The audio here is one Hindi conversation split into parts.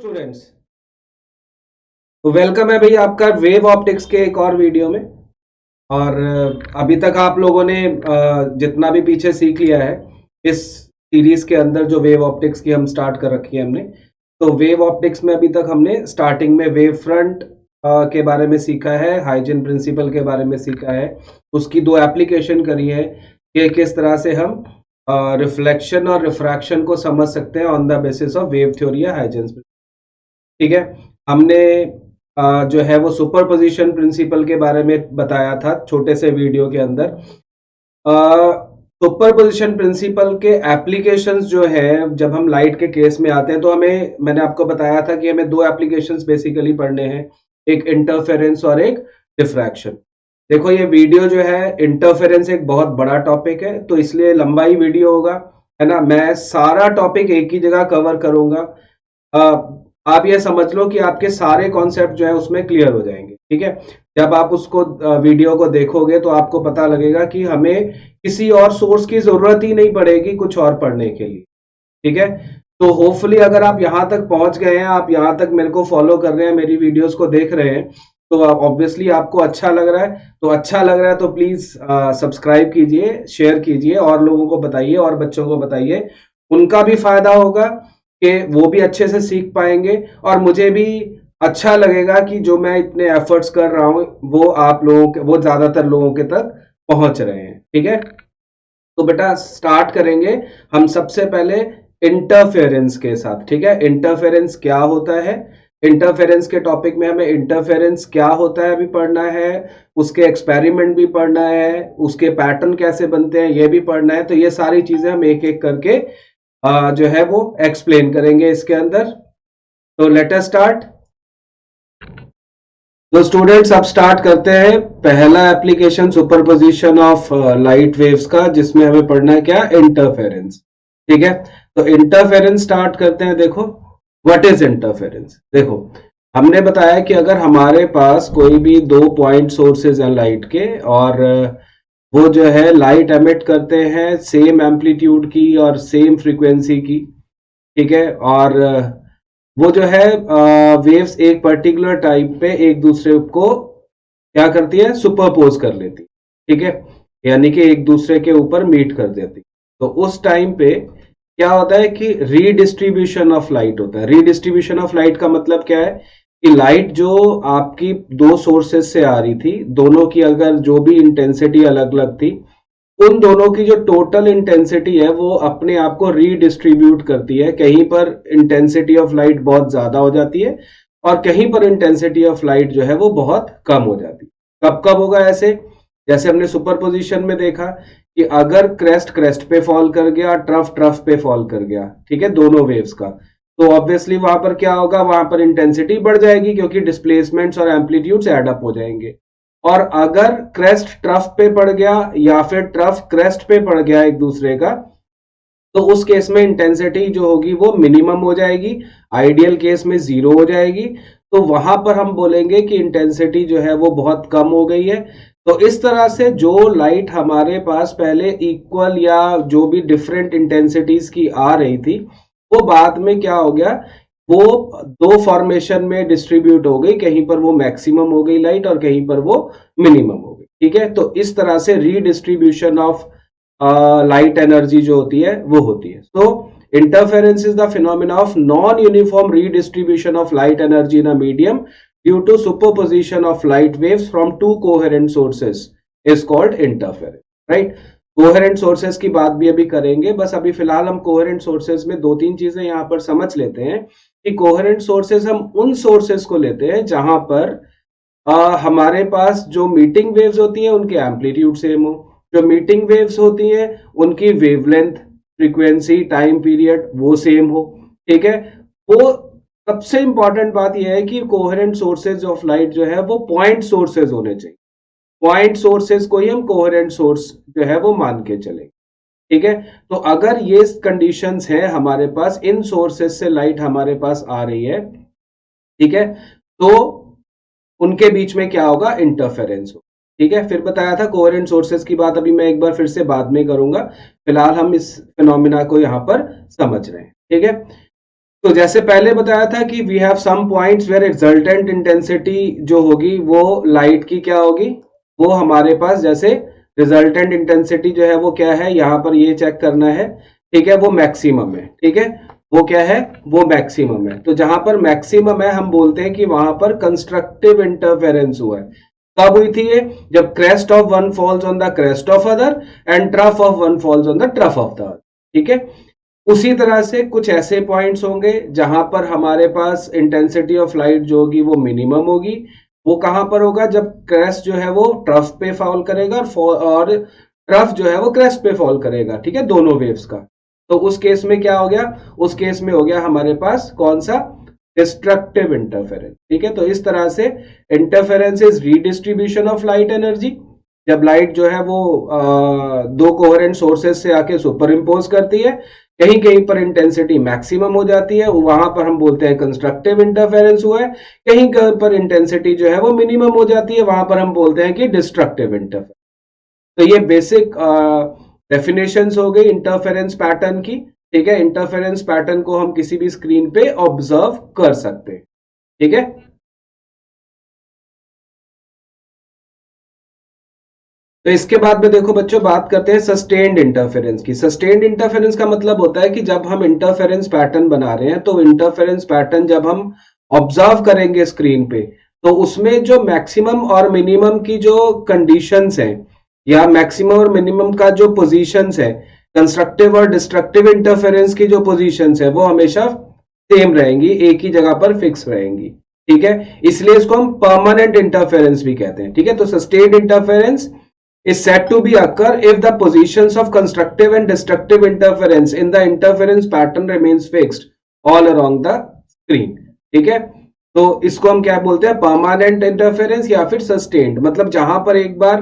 स्टूडेंट्स, तो वेलकम है भैया आपका वेव ऑप्टिक्स के एक और वीडियो में। और अभी तक आप लोगों ने जितना भी पीछे सीख लिया है इस सीरीज के अंदर, जो वेव ऑप्टिक्स की हम स्टार्ट कर रखी है हमने, तो वेव ऑप्टिक्स में अभी तक हमने स्टार्टिंग में वेव फ्रंट के बारे में सीखा है, हाइजन प्रिंसिपल के बारे में सीखा है, उसकी दो एप्लीकेशन करी है कि किस तरह से हम रिफ्लेक्शन और रिफ्रैक्शन को समझ सकते हैं on the basis of wave theory या हाइजन। ठीक है, हमने जो है वो सुपरपोजिशन प्रिंसिपल के बारे में बताया था छोटे से वीडियो के अंदर। सुपरपोजिशन प्रिंसिपल के एप्लीकेशंस जो है, जब हम लाइट के केस में आते हैं तो मैंने आपको बताया था कि हमें दो एप्लीकेशंस बेसिकली पढ़ने हैं, एक इंटरफेरेंस और एक डिफ्रैक्शन। देखो, ये वीडियो जो है, इंटरफेरेंस एक बहुत बड़ा टॉपिक है तो इसलिए लंबा ही वीडियो होगा, है ना। मैं सारा टॉपिक एक ही जगह कवर करूंगा। आप ये समझ लो कि आपके सारे कॉन्सेप्ट जो है उसमें क्लियर हो जाएंगे। ठीक है, जब आप उसको वीडियो को देखोगे तो आपको पता लगेगा कि हमें किसी और सोर्स की जरूरत ही नहीं पड़ेगी कुछ और पढ़ने के लिए। ठीक है, तो होपफुली अगर आप यहां तक पहुंच गए हैं, आप यहां तक मेरे को फॉलो कर रहे हैं, मेरी वीडियोस को देख रहे हैं, तो ऑब्वियसली आपको अच्छा लग रहा है। तो अच्छा लग रहा है तो प्लीज सब्सक्राइब कीजिए, शेयर कीजिए, और लोगों को बताइए और बच्चों को बताइए, उनका भी फायदा होगा कि वो भी अच्छे से सीख पाएंगे, और मुझे भी अच्छा लगेगा कि जो मैं इतने एफर्ट्स कर रहा हूं वो आप लोगों के, वो ज्यादातर लोगों के तक पहुंच रहे हैं। ठीक है, तो बेटा स्टार्ट करेंगे हम सबसे पहले इंटरफेरेंस के साथ। ठीक है, इंटरफेरेंस क्या होता है, इंटरफेरेंस के टॉपिक में हमें इंटरफेरेंस क्या होता है अभी पढ़ना है, उसके एक्सपेरिमेंट भी पढ़ना है, उसके पैटर्न कैसे बनते हैं ये भी पढ़ना है। तो ये सारी चीजें हम एक एक करके जो है वो एक्सप्लेन करेंगे इसके अंदर। तो लेट अस स्टार्ट। तो स्टूडेंट्स, अब स्टार्ट करते हैं पहला application superposition of light waves का, जिसमें हमें पढ़ना है क्या, इंटरफेरेंस। ठीक है, तो इंटरफेरेंस स्टार्ट करते हैं। देखो, व्हाट इज इंटरफेरेंस। देखो, हमने बताया कि अगर हमारे पास कोई भी दो पॉइंट सोर्सेज हैं लाइट के, और वो जो है लाइट एमिट करते हैं सेम एम्पलीट्यूड की और सेम फ्रीक्वेंसी की। ठीक है, और वो जो है वेव्स एक पर्टिकुलर टाइम पे एक दूसरे को क्या करती है, सुपरपोज कर लेती। ठीक है, यानी कि एक दूसरे के ऊपर मीट कर देती। तो उस टाइम पे क्या होता है कि रीडिस्ट्रीब्यूशन ऑफ लाइट होता है। रीडिस्ट्रीब्यूशन ऑफ लाइट का मतलब क्या है कि लाइट जो आपकी दो सोर्सेस से आ रही थी, दोनों की अगर जो भी इंटेंसिटी अलग अलग थी, उन दोनों की जो टोटल इंटेंसिटी है वो अपने आप को रीडिस्ट्रीब्यूट करती है। कहीं पर इंटेंसिटी ऑफ लाइट बहुत ज्यादा हो जाती है और कहीं पर इंटेंसिटी ऑफ लाइट जो है वो बहुत कम हो जाती है। कब कब होगा ऐसे, जैसे हमने सुपरपोजिशन में देखा कि अगर क्रेस्ट क्रेस्ट पे फॉल कर गया, ट्रफ ट्रफ पे फॉल कर गया, ठीक है, दोनों वेव्स का, तो ऑब्वियसली वहां पर क्या होगा, वहां पर इंटेंसिटी बढ़ जाएगी क्योंकि डिस्प्लेसमेंट्स और एम्पलीट्यूड्स एड अप हो जाएंगे। और अगर क्रेस्ट ट्रफ पे पड़ गया या फिर ट्रफ क्रेस्ट पे पड़ गया एक दूसरे का, तो उस केस में इंटेंसिटी जो होगी वो मिनिमम हो जाएगी, आइडियल केस में जीरो हो जाएगी। तो वहां पर हम बोलेंगे कि इंटेंसिटी जो है वो बहुत कम हो गई है। तो इस तरह से जो लाइट हमारे पास पहले इक्वल या जो भी डिफरेंट इंटेंसिटीज की आ रही थी, वो बाद में क्या हो गया, वो दो फॉर्मेशन में डिस्ट्रीब्यूट हो गई। कहीं पर वो मैक्सिमम हो गई लाइट और कहीं पर वो मिनिमम हो गई। ठीक है, तो इस तरह से रीडिस्ट्रीब्यूशन ऑफ लाइट एनर्जी जो होती है वो होती है। तो interference is the phenomena of non uniform redistribution of light energy in a medium due to superposition of light waves from two coherent sources is called interference. Right, coherent sources की बात भी अभी करेंगे, बस अभी फिलहाल हम कोहेरेंट सोर्सेस में दो तीन चीजें यहां पर समझ लेते हैं कि कोहेरेंट सोर्सेस हम उन सोर्सेस को लेते हैं जहां पर हमारे पास जो मीटिंग वेव्स होती हैं उनके एम्पलीट्यूड सेम हो, जो मीटिंग वेव्स होती हैं उनकी वेवलेंथ, फ्रीक्वेंसी, टाइम पीरियड वो सेम हो। ठीक है, वो सबसे इंपॉर्टेंट बात यह है कि कोहेरेंट सोर्सेज ऑफ लाइट जो है वो पॉइंट सोर्सेज होने चाहिए। पॉइंट सोर्सेज को ही हम कोहेरेंट सोर्स जो है वो मान के चलेंगे। ठीक है, तो अगर ये कंडीशंस है हमारे पास, इन सोर्सेज से लाइट हमारे पास आ रही है, ठीक है, तो उनके बीच में क्या होगा, इंटरफेरेंस हो। ठीक है, फिर बताया था कोहेरेंट सोर्सेज की बात अभी मैं एक बार फिर से बाद में करूंगा, फिलहाल हम इस फिनोमिना को यहां पर समझ रहे हैं। ठीक है, तो जैसे पहले बताया था कि we have some points where resultant intensity जो होगी वो लाइट की क्या होगी, वो हमारे पास जैसे रिजल्टेंट इंटेंसिटी जो है वो क्या है, यहां पर ये चेक करना है, ठीक है, वो मैक्सिमम है, ठीक है, वो क्या है, वो मैक्सिमम है। तो जहां पर मैक्सिमम है हम बोलते हैं कि वहां पर कंस्ट्रक्टिव इंटरफेरेंस हुआ है। कब हुई थी ये, जब crest of one falls on the crest of other and trough of one falls on the trough of the other, ठीक है। उसी तरह से कुछ ऐसे पॉइंट्स होंगे जहां पर हमारे पास इंटेंसिटी ऑफ लाइट जो होगी वो मिनिमम होगी। वो कहां पर होगा, जब क्रेस्ट जो है वो ट्रफ पे फॉल करेगा और ट्रफ जो है वो क्रेस्ट पे फॉल करेगा, ठीक है, दोनों वेव्स का। तो उस केस में क्या हो गया, उस केस में हो गया हमारे पास कौन सा, डिस्ट्रक्टिव इंटरफेरेंस, ठीक है। तो इस तरह से interference is redistribution of light energy. जब लाइट जो है वो दो कोहेरेंट सोर्सेज से आके सुपर इम्पोज करती है, कहीं कहीं पर इंटेंसिटी मैक्सिमम हो जाती है, वहां पर हम बोलते हैं कंस्ट्रक्टिव इंटरफेरेंस हुआ है। कहीं कहीं पर इंटेंसिटी जो है वो मिनिमम हो जाती है, वहां पर हम बोलते हैं कि डिस्ट्रक्टिव इंटरफेरेंस। तो ये बेसिक डेफिनेशंस हो गई इंटरफेरेंस पैटर्न की, ठीक है। इंटरफेरेंस पैटर्न को हम किसी भी स्क्रीन पे ऑब्जर्व कर सकते हैं, ठीक है। तो इसके बाद में देखो बच्चों, बात करते हैं सस्टेन्ड इंटरफेरेंस की। सस्टेन्ड इंटरफेरेंस का मतलब होता है कि जब हम इंटरफेरेंस पैटर्न बना रहे हैं, तो इंटरफेरेंस पैटर्न जब हम ऑब्जर्व करेंगे स्क्रीन पे, तो उसमें जो मैक्सिमम और मिनिमम की जो कंडीशंस हैं, या मैक्सिमम और मिनिमम का जो पोजीशंस है, कंस्ट्रक्टिव और डिस्ट्रक्टिव इंटरफेरेंस की जो पोजीशंस है वो हमेशा सेम रहेंगी, एक ही जगह पर फिक्स रहेंगी, ठीक है। इसलिए इसको हम परमानेंट इंटरफेरेंस भी कहते हैं, ठीक है। तो sustained interference is said to be occur if the positions of constructive and destructive interference in the interference pattern remains fixed all along the screen, ठीक है। तो इसको हम क्या बोलते हैं, परमानेंट इंटरफेरेंस या फिर सस्टेन्ड। मतलब जहां पर एक बार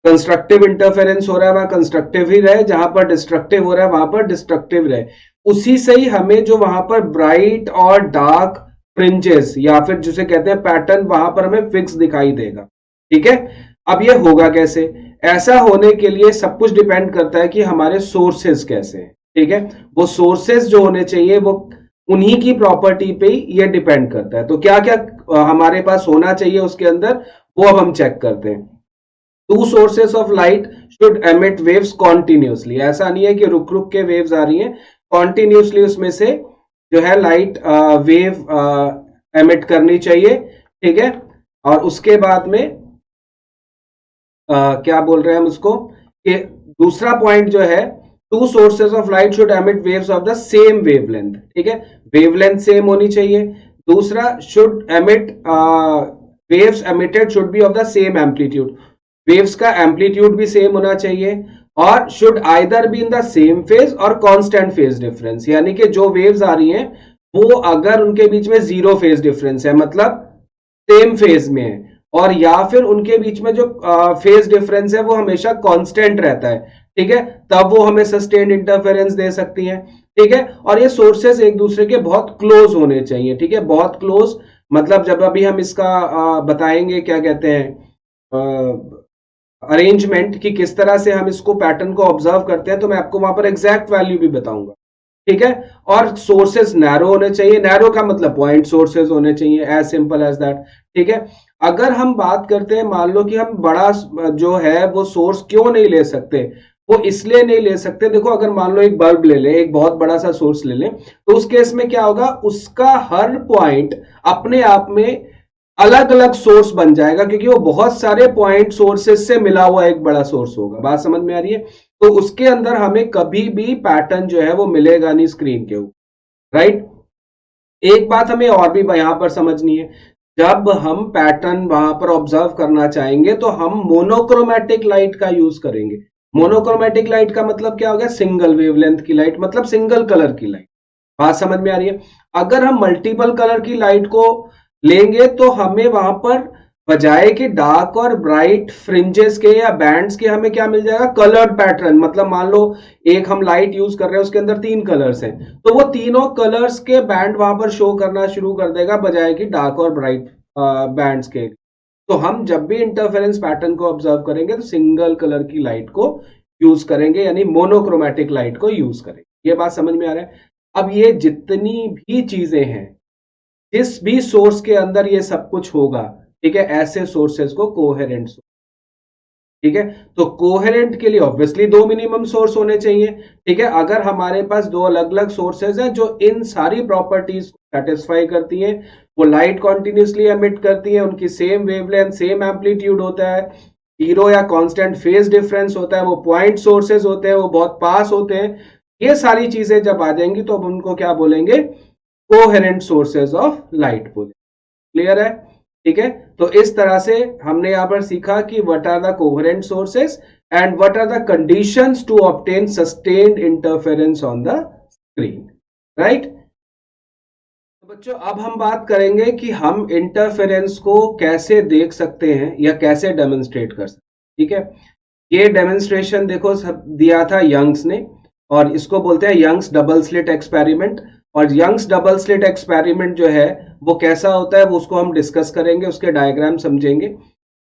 कंस्ट्रक्टिव इंटरफेरेंस हो रहा है वहां कंस्ट्रक्टिव ही रहे, जहां पर डिस्ट्रक्टिव हो रहा है वहां पर डिस्ट्रक्टिव रहे। उसी से ही हमें जो वहां पर ब्राइट और डार्क फ्रिंजेस या फिर जिसे कहते हैं पैटर्न, वहां पर हमें फिक्स दिखाई देगा, ठीक है। अब ये होगा कैसे, ऐसा होने के लिए सब कुछ डिपेंड करता है कि हमारे सोर्सेस कैसे हैं, ठीक है। वो सोर्सेस जो होने चाहिए वो उन्हीं की प्रॉपर्टी पे ही ये डिपेंड करता है। तो क्या क्या हमारे पास होना चाहिए उसके अंदर, वो अब हम चेक करते हैं। To sources of light should emit waves continuously. ऐसा नहीं है कि रुक रुक के वेव्स आ रही हैं, कॉन्टिन्यूसली उसमें से जो है लाइट वेव एमिट करनी चाहिए, ठीक है। और उसके बाद में क्या बोल रहे हैं हम उसको, कि दूसरा पॉइंट जो है, two sources of light should emit waves of the same wavelength, ठीक है। वेवलेंथ सेम होनी चाहिए। दूसरा, should emit waves emitted should be of the same amplitude. Waves का एम्पलीट्यूड भी सेम होना चाहिए। और should either be in the same phase और कांस्टेंट फेज डिफरेंस, यानी कि जो वेव्स आ रही हैं वो अगर उनके बीच में जीरो फेज डिफरेंस है, मतलब सेम फेज में है, और या फिर उनके बीच में जो फेज डिफरेंस है वो हमेशा कांस्टेंट रहता है, ठीक है, तब वो हमें सस्टेन्ड इंटरफेरेंस दे सकती है, ठीक है। और ये सोर्सेस एक दूसरे के बहुत क्लोज होने चाहिए, ठीक है, बहुत क्लोज। मतलब जब अभी हम इसका बताएंगे क्या कहते हैं अरेंजमेंट, कि किस तरह से हम इसको पैटर्न को ऑब्जर्व करते हैं, तो मैं आपको वहां पर एग्जैक्ट वैल्यू भी बताऊंगा, ठीक है। और सोर्सेस नैरो होने चाहिए, नैरो का मतलब पॉइंट सोर्सेस होने चाहिए, एज सिंपल एज दैट, ठीक है। अगर हम बात करते हैं, मान लो कि हम बड़ा जो है वो सोर्स क्यों नहीं ले सकते, वो इसलिए नहीं ले सकते, देखो अगर मान लो एक बल्ब ले लें, एक बहुत बड़ा सा सोर्स ले लें, तो उस केस में क्या होगा, उसका हर पॉइंट अपने आप में अलग अलग सोर्स बन जाएगा, क्योंकि वो बहुत सारे पॉइंट सोर्सेस से मिला हुआ एक बड़ा सोर्स होगा। बात समझ में आ रही है। तो उसके अंदर हमें कभी भी पैटर्न जो है वो मिलेगा नहीं स्क्रीन के ऊपर, राइट। एक बात हमें और भी यहां पर समझनी है, जब हम पैटर्न वहां पर ऑब्जर्व करना चाहेंगे तो हम मोनोक्रोमेटिक लाइट का यूज करेंगे। मोनोक्रोमेटिक लाइट का मतलब क्या हो गया, सिंगल वेवलेंथ की लाइट, मतलब सिंगल कलर की लाइट। बात समझ में आ रही है। अगर हम मल्टीपल कलर की लाइट को लेंगे तो हमें वहां पर बजाय कि डार्क और ब्राइट फ्रिंजेस के या बैंड्स के हमें क्या मिल जाएगा, कलर्ड पैटर्न। मतलब मान लो एक हम लाइट यूज कर रहे हैं, उसके अंदर 3 कलर्स हैं, तो वो तीनों कलर्स के बैंड वहां पर शो करना शुरू कर देगा, बजाय कि डार्क और ब्राइट बैंड्स के। तो हम जब भी इंटरफेरेंस पैटर्न को ऑब्जर्व करेंगे तो सिंगल कलर की लाइट को यूज करेंगे, यानी मोनोक्रोमेटिक लाइट को यूज करेंगे। ये बात समझ में आ रहा है। अब ये जितनी भी चीजें हैं, जिस भी सोर्स के अंदर ये सब कुछ होगा, ठीक है, ऐसे सोर्सेस को कोहेरेंट, ठीक है। तो कोहेरेंट के लिए ऑब्वियसली दो मिनिमम सोर्स होने चाहिए, ठीक है। अगर हमारे पास दो अलग अलग सोर्सेज हैं जो इन सारी प्रॉपर्टीज को सेटिस्फाई करती हैं, वो लाइट कॉन्टिन्यूसली एमिट करती है, उनकी सेम वेवलेंथ, सेम एम्पलीट्यूड होता है, जीरो या कांस्टेंट फेज डिफरेंस होता है, वो पॉइंट सोर्सेज होते हैं, वो बहुत पास होते हैं, ये सारी चीजें जब आ जाएंगी तो अब उनको क्या बोलेंगे, कोहेरेंट सोर्सेज ऑफ लाइट बोलेंगे। क्लियर है, ठीक है। तो इस तरह से हमने यहां पर सीखा कि what are the coherent sources and what are the conditions to obtain sustained interference on the screen, right. तो बच्चों अब हम बात करेंगे कि हम इंटरफेरेंस को कैसे देख सकते हैं या कैसे डेमोन्स्ट्रेट कर सकते हैं, ठीक है। ये डेमोन्स्ट्रेशन देखो सब दिया था यंग्स ने, और इसको बोलते हैं यंग्स डबल स्लिट एक्सपेरिमेंट। और यंग्स डबल स्लिट एक्सपेरिमेंट जो है वो कैसा होता है वो उसको हम डिस्कस करेंगे, उसके डायग्राम समझेंगे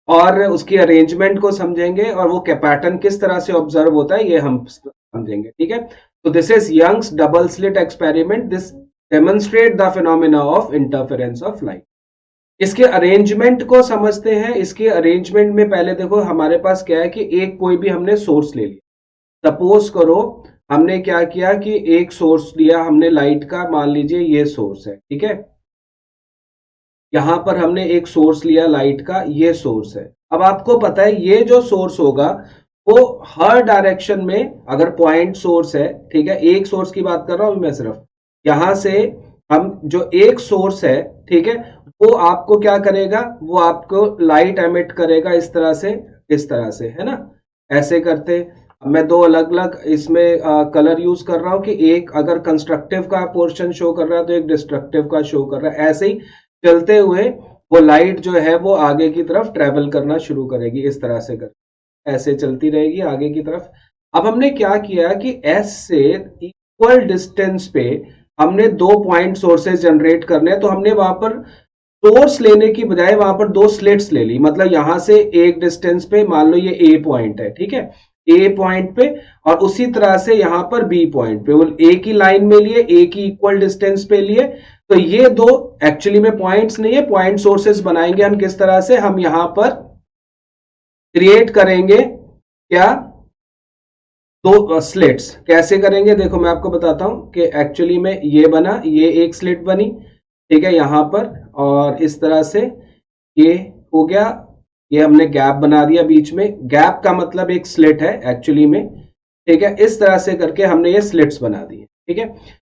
और उसकी अरेंजमेंट को समझेंगे, और वो पैटर्न किस तरह से ऑब्जर्व होता है ये हम समझेंगे, ठीक है। तो this is Young's double slit experiment, this demonstrate the phenomena of interference of light. इसके अरेंजमेंट को समझते हैं। इसके अरेंजमेंट में पहले देखो हमारे पास क्या है कि एक कोई भी हमने सोर्स ले लिया। सपोज करो हमने क्या किया कि एक सोर्स लिया हमने लाइट का, मान लीजिए ये सोर्स है, ठीक है। यहां पर हमने एक सोर्स लिया लाइट का, ये सोर्स है। अब आपको पता है ये जो सोर्स होगा वो हर डायरेक्शन में, अगर पॉइंट सोर्स है, ठीक है, एक सोर्स की बात कर रहा हूं मैं सिर्फ, यहां से हम जो एक सोर्स है, ठीक है, वो आपको क्या करेगा, वो आपको लाइट एमिट करेगा इस तरह से, है ना, ऐसे करते। मैं दो अलग अलग इसमें कलर यूज कर रहा हूं कि एक अगर कंस्ट्रक्टिव का पोर्शन शो कर रहा है तो एक डिस्ट्रक्टिव का शो कर रहा है। ऐसे ही चलते हुए वो लाइट जो है वो आगे की तरफ ट्रेवल करना शुरू करेगी, इस तरह से कर ऐसे चलती रहेगी आगे की तरफ। अब हमने क्या किया कि एस से इक्वल डिस्टेंस पे हमने दो पॉइंट सोर्सेज जनरेट करने हैं, तो हमने वहां पर सोर्स लेने की बजाय वहां पर दो स्लिट्स ले ली। मतलब यहां से एक डिस्टेंस पे मान लो ये ए पॉइंट है, ठीक है, ए पॉइंट पे, और उसी तरह से यहां पर बी पॉइंट पे, वो एक ही लाइन में लिए, एक ही इक्वल डिस्टेंस पे लिए। तो ये दो एक्चुअली में पॉइंट्स नहीं है, पॉइंट सोर्सेस बनाएंगे हम किस तरह से, हम यहां पर क्रिएट करेंगे क्या, दो स्लिट्स। कैसे करेंगे देखो मैं आपको बताता हूं कि एक्चुअली में ये बना, ये एक स्लिट बनी, ठीक है, यहां पर, और इस तरह से ये हो गया, ये हमने गैप बना दिया बीच में। गैप का मतलब एक स्लिट है एक्चुअली में, ठीक है। इस तरह से करके हमने ये स्लिट्स बना दी, ठीक है।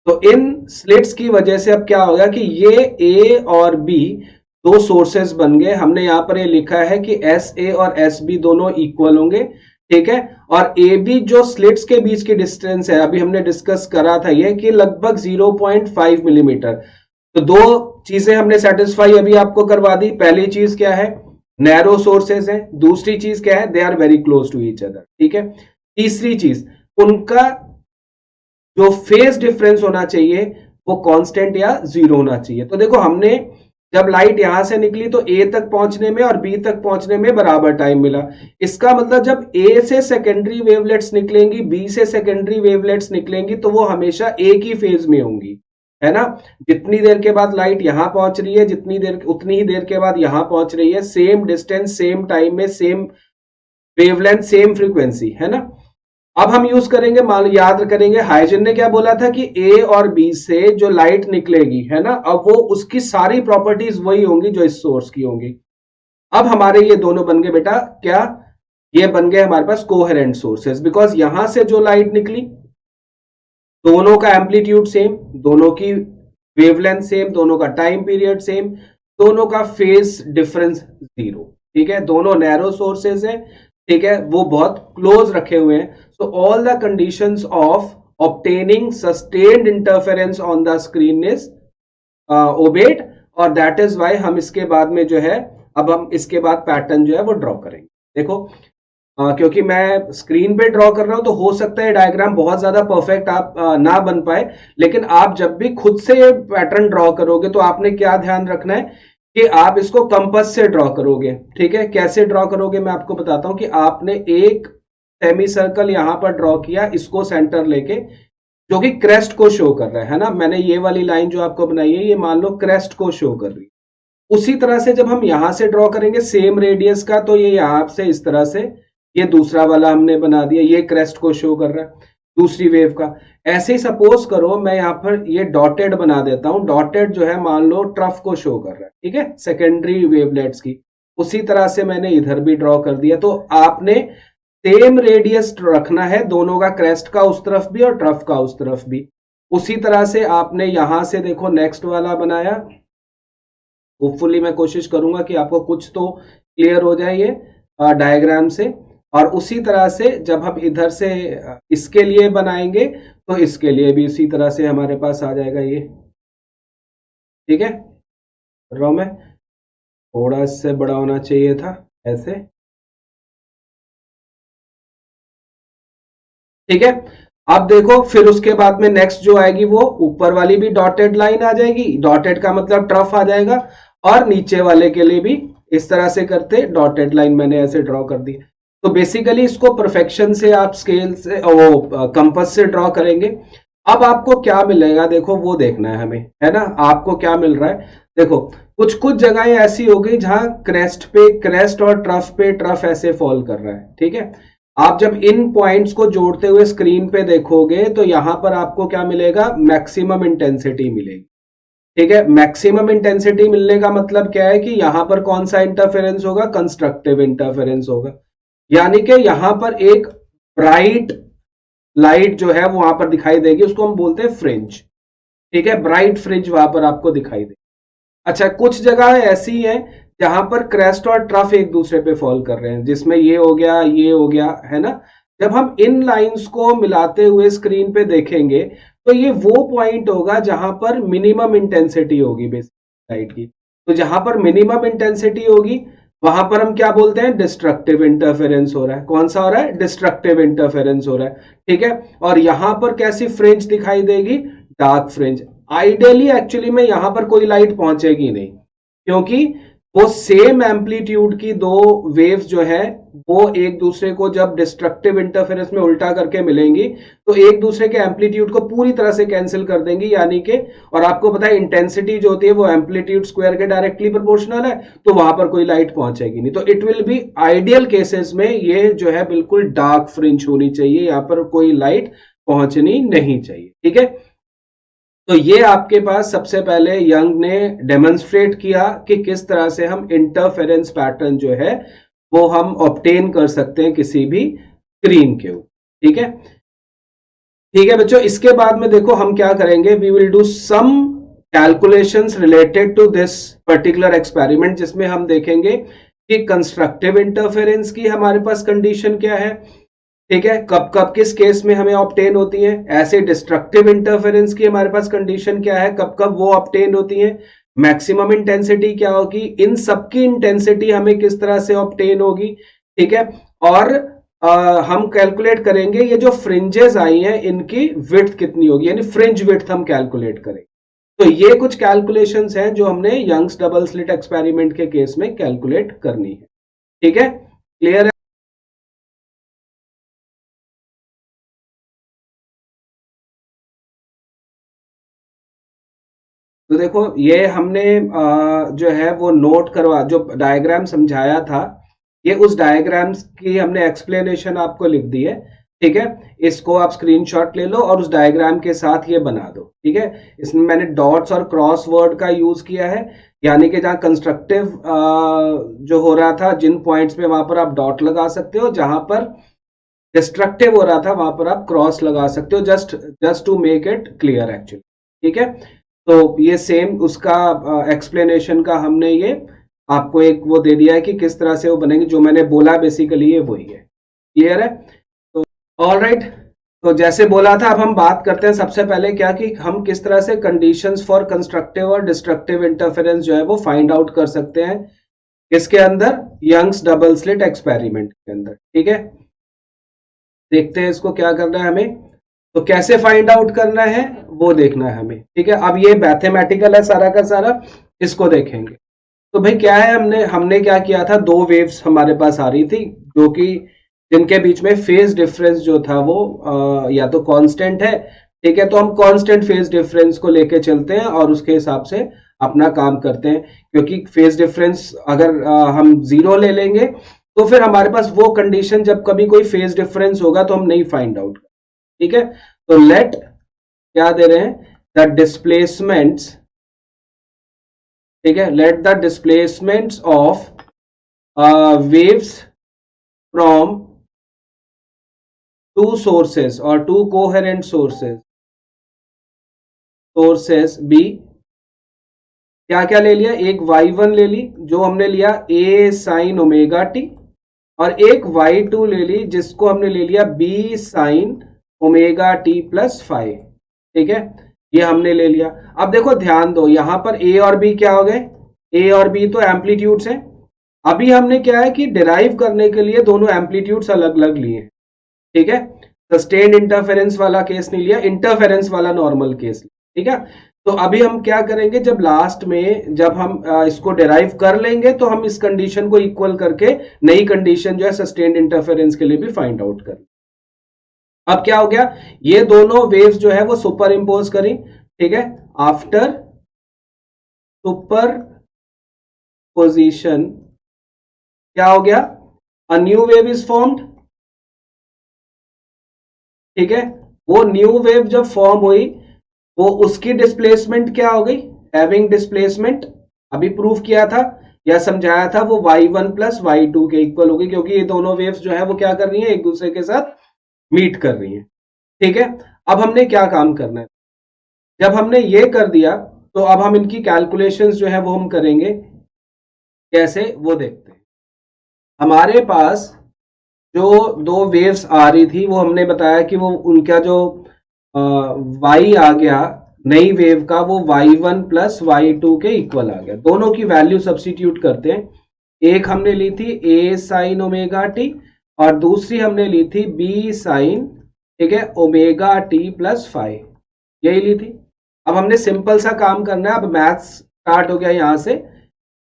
तो इन स्लिट्स की वजह से अब क्या होगा कि ये ए और बी दो सोर्सेस बन गए। हमने यहां पर ये लिखा है कि एस ए और एस बी दोनों इक्वल होंगे, ठीक है। और ए बी जो स्लिट्स के बीच की डिस्टेंस है, अभी हमने डिस्कस करा था ये कि लगभग 0.5 मिलीमीटर। तो दो चीजें हमने सेटिस्फाई अभी आपको करवा दी। पहली चीज क्या है, नैरो सोर्सेज है। दूसरी चीज क्या है, they are very close to each other, ठीक है। तीसरी चीज, उनका जो फेज डिफरेंस होना चाहिए वो कांस्टेंट या जीरो होना चाहिए। तो देखो हमने जब लाइट यहां से निकली तो ए तक पहुंचने में और बी तक पहुंचने में बराबर टाइम मिला। इसका मतलब जब ए से सेकेंडरी वेवलेट्स निकलेंगी, बी से सेकेंडरी वेवलेट्स निकलेंगी, तो वो हमेशा एक ही फेज में होंगी, है ना। जितनी देर के बाद लाइट यहां पहुंच रही है, जितनी देर उतनी ही देर के बाद यहां पहुंच रही है, सेम डिस्टेंस, सेम टाइम में, सेम वेवलेंथ, सेम फ्रीक्वेंसी, है ना। अब हम यूज करेंगे, मान याद करेंगे, हाइजन ने क्या बोला था कि ए और बी से जो लाइट निकलेगी, है ना, अब वो उसकी सारी प्रॉपर्टीज वही होंगी जो इस सोर्स की होंगी। अब हमारे ये दोनों बन गए बेटा क्या, ये बन गए हमारे पास कोहेरेंट सोर्सेस, बिकॉज यहां से जो लाइट निकली दोनों का एम्पलीट्यूड सेम, दोनों की वेवलेंथ सेम, दोनों का टाइम पीरियड सेम, दोनों का फेज डिफरेंस जीरो, ठीक है। दोनों नैरो सोर्सेज है, ठीक है, वो बहुत क्लोज रखे हुए हैं। So all the conditions of obtaining sustained interference on the screen is obeyed, और दैट इज वाई हम इसके बाद में जो है, अब हम इसके बाद पैटर्न जो है वो ड्रॉ करेंगे। देखो क्योंकि मैं स्क्रीन पे ड्रॉ कर रहा हूं तो हो सकता है डायग्राम बहुत ज्यादा परफेक्ट आप ना बन पाए, लेकिन आप जब भी खुद से पैटर्न ड्रॉ करोगे तो आपने क्या ध्यान रखना है कि आप इसको कंपास से ड्रॉ करोगे, ठीक है। कैसे ड्रॉ करोगे मैं आपको बताता हूं कि आपने एक सेमी सर्कल यहां पर ड्रॉ किया, इसको सेंटर लेके, जो कि क्रेस्ट को शो कर रहा है ना। मैंने ये वाली लाइन जो आपको बनाई है, ये मान लो क्रेस्ट को शो कर रही है। उसी तरह से जब हम यहां से ड्रॉ करेंगे सेम रेडियस का, तो ये यहां से इस तरह से, ये दूसरा वाला हमने बना दिया, ये क्रेस्ट को शो कर रहा है दूसरी वेव का। ऐसे ही सपोज करो मैं यहां पर ये डॉटेड बना देता हूं, डॉटेड जो है मान लो ट्रफ को शो कर रहा है, ठीक है, सेकेंडरी वेवलेट्स की। उसी तरह से मैंने इधर भी ड्रॉ कर दिया। तो आपने सेम रेडियस रखना है दोनों का, क्रेस्ट का उस तरफ भी और ट्रफ का उस तरफ भी। उसी तरह से आपने यहां से देखो नेक्स्ट वाला बनाया। होपफुली मैं कोशिश करूंगा कि आपको कुछ तो क्लियर हो जाए ये डायग्राम से। और उसी तरह से जब हम इधर से इसके लिए बनाएंगे तो इसके लिए भी इसी तरह से हमारे पास आ जाएगा ये, ठीक है। रो में थोड़ा इससे बड़ा होना चाहिए था, ऐसे, ठीक है। अब देखो फिर उसके बाद में नेक्स्ट जो आएगी वो ऊपर वाली भी डॉटेड लाइन आ जाएगी, डॉटेड का मतलब ट्रफ आ जाएगा, और नीचे वाले के लिए भी इस तरह से करते डॉटेड लाइन मैंने ऐसे ड्रॉ कर दी। तो बेसिकली इसको परफेक्शन से आप स्केल से वो कंपास से ड्रॉ करेंगे। अब आपको क्या मिलेगा देखो वो देखना है हमें, है ना। आपको क्या मिल रहा है देखो, कुछ कुछ जगहें ऐसी हो गई जहां क्रेस्ट पे क्रेस्ट और ट्रफ पे ट्रफ ऐसे फॉल कर रहा है, ठीक है। आप जब इन पॉइंट्स को जोड़ते हुए स्क्रीन पे देखोगे तो यहां पर आपको क्या मिलेगा, मैक्सिमम इंटेंसिटी मिलेगी, ठीक है। मैक्सिमम इंटेंसिटी मिलने का मतलब क्या है कि यहां पर कौन सा इंटरफेरेंस होगा, कंस्ट्रक्टिव इंटरफेरेंस होगा। यानी कि यहां पर एक ब्राइट लाइट जो है वो वहां पर दिखाई देगी, उसको हम बोलते हैं फ्रिंज, ठीक है। ब्राइट फ्रिंज वहां पर आपको दिखाई देगी। अच्छा, कुछ जगह ऐसी है जहां पर क्रेस्ट और ट्रफ एक दूसरे पे फॉल कर रहे हैं, जिसमें ये हो गया, ये हो गया, है ना। जब हम इन लाइंस को मिलाते हुए स्क्रीन पे देखेंगे तो ये वो पॉइंट होगा जहां पर मिनिमम इंटेंसिटी होगी बेसिक लाइट की। तो जहां पर मिनिमम इंटेंसिटी होगी वहां पर हम क्या बोलते हैं, डिस्ट्रक्टिव इंटरफेरेंस हो रहा है। कौन सा हो रहा है, डिस्ट्रक्टिव इंटरफेरेंस हो रहा है, ठीक है। और यहां पर कैसी फ्रिंज दिखाई देगी, डार्क फ्रिंज। आइडियली एक्चुअली में यहां पर कोई लाइट पहुंचेगी नहीं, क्योंकि वो सेम एम्पलीट्यूड की दो वेव्स जो है वो एक दूसरे को जब डिस्ट्रक्टिव इंटरफेरेंस में उल्टा करके मिलेंगी तो एक दूसरे के एम्पलीट्यूड को पूरी तरह से कैंसिल कर देंगी, यानी कि, और आपको पता है इंटेंसिटी जो होती है वो एम्पलीट्यूड स्क्वायर के डायरेक्टली प्रोपोर्शनल है, तो वहां पर कोई लाइट पहुंचेगी नहीं। तो it will be ideal cases में ये जो है बिल्कुल डार्क फ्रिंज होनी चाहिए, यहां पर कोई लाइट पहुंचनी नहीं चाहिए, ठीक है। तो ये आपके पास सबसे पहले यंग ने डेमोन्स्ट्रेट किया कि किस तरह से हम इंटरफेरेंस पैटर्न जो है वो हम ऑब्टेन कर सकते हैं किसी भी स्क्रीन के ऊपर, ठीक है। ठीक है बच्चों, इसके बाद में देखो हम क्या करेंगे, we will do some calculations related to this particular experiment, जिसमें हम देखेंगे कि कंस्ट्रक्टिव इंटरफेरेंस की हमारे पास कंडीशन क्या है, ठीक है, कब कब किस केस में हमें ऑब्टेन होती है। ऐसे डिस्ट्रक्टिव इंटरफेरेंस की हमारे पास कंडीशन क्या है, कब कब वो ऑब्टेन होती है। मैक्सिमम इंटेंसिटी क्या होगी, इन सबकी इंटेंसिटी हमें किस तरह से ऑब्टेन होगी, ठीक है। और हम कैलकुलेट करेंगे ये जो फ्रिंजेस आई हैं इनकी विड्थ कितनी होगी, यानी फ्रिंज विड्थ हम कैलकुलेट करेंगे। तो ये कुछ कैलकुलेशंस हैं जो हमने यंग्स डबल स्लिट एक्सपेरिमेंट के केस में कैलकुलेट करनी है, ठीक है। क्लियर है। तो देखो ये हमने जो है वो नोट करवा, जो डायग्राम समझाया था ये उस डायग्राम्स की हमने एक्सप्लेनेशन आपको लिख दी है, ठीक है। इसको आप स्क्रीनशॉट ले लो और उस डायग्राम के साथ ये बना दो, ठीक है। इसमें मैंने डॉट्स और क्रॉस वर्ड का यूज किया है, यानी कि जहां कंस्ट्रक्टिव जो हो रहा था जिन पॉइंट्स पे वहां पर आप डॉट लगा सकते हो, जहां पर डिस्ट्रक्टिव हो रहा था वहां पर आप क्रॉस लगा सकते हो, just to make it clear actually, ठीक है। तो ये सेम उसका एक्सप्लेनेशन का हमने ये आपको एक वो दे दिया है कि किस तरह से वो बनेंगे, जो मैंने बोला बेसिकली ये वही है। क्लियर है। तो ऑल राइट, तो जैसे बोला था अब हम बात करते हैं सबसे पहले क्या कि हम किस तरह से कंडीशंस फॉर कंस्ट्रक्टिव और डिस्ट्रक्टिव इंटरफेरेंस जो है वो फाइंड आउट कर सकते हैं इसके अंदर, यंग्स डबल स्लिट एक्सपेरिमेंट के अंदर, ठीक है। देखते हैं इसको क्या करना है हमें, तो कैसे फाइंड आउट करना है वो देखना है हमें, ठीक है। अब ये मैथमेटिकल है सारा का सारा, इसको देखेंगे। तो भाई क्या है, हमने क्या किया था, दो वेव्स हमारे पास आ रही थी जो कि जिनके बीच में फेज डिफरेंस जो था वो या तो कांस्टेंट है, ठीक है, तो हम कांस्टेंट फेज डिफरेंस को लेके चलते हैं और उसके हिसाब से अपना काम करते हैं, क्योंकि फेज डिफरेंस अगर हम जीरो ले लेंगे तो फिर हमारे पास वो कंडीशन जब कभी कोई फेज डिफरेंस होगा तो हम नहीं फाइंड आउट। ठीक है, तो लेट क्या दे रहे हैं, द डिस्प्लेसमेंट्स, ठीक है, let the displacements of waves from to sources और टू कोहेरेंट सोर्सेस बी, क्या क्या ले लिया, एक y1 ले ली जो हमने लिया a साइन ओमेगा टी, और एक y2 ले ली जिसको हमने ले लिया b sign omega T plus 5। ठीक है, ये हमने ले लिया। अब देखो ध्यान दो, यहां पर a और b क्या हो गए, a और b तो एम्पलीट्यूड्स हैं। अभी हमने क्या है कि डिराइव करने के लिए दोनों एम्पलीट्यूड्स अलग अलग लिए। ठीक है, सस्टेन्ड इंटरफेरेंस वाला केस नहीं लिया, इंटरफेरेंस वाला नॉर्मल केस। ठीक है, तो अभी हम क्या करेंगे, जब लास्ट में जब हम इसको डिराइव कर लेंगे तो हम इस कंडीशन को इक्वल करके नई कंडीशन जो है सस्टेन्ड इंटरफेरेंस के लिए भी फाइंड आउट कर। अब क्या हो गया, ये दोनों वेव्स जो है वो सुपर इंपोज करी। ठीक है, आफ्टर सुपर पोजिशन क्या हो गया, a new wave is formed. ठीक है, वो न्यू वेव जब फॉर्म हुई वो उसकी डिस्प्लेसमेंट क्या हो गई, हैविंग डिस्प्लेसमेंट, अभी प्रूफ किया था या समझाया था, वो y1 प्लस y2 के इक्वल होगी, क्योंकि ये दोनों वेव्स जो है वो क्या कर रही हैं, एक दूसरे के साथ मीट कर रही हैं। ठीक है, अब हमने क्या काम करना है, जब हमने ये कर दिया तो अब हम इनकी कैलकुलेशंस जो है वो हम करेंगे, कैसे वो देखते हैं। हमारे पास जो दो वेव्स आ रही थी वो हमने बताया कि वो उनका जो y आ गया नई वेव का, वो y1 प्लस y2 के इक्वल आ गया। दोनों की वैल्यू सब्स्टिट्यूट करते हैं, एक हमने ली थी a साइन ओमेगा टी और दूसरी हमने ली थी b साइन, ठीक है, ओमेगा टी प्लस 5, यही ली थी। अब हमने सिंपल सा काम करना है, अब मैथ्स स्टार्ट हो गया यहां से।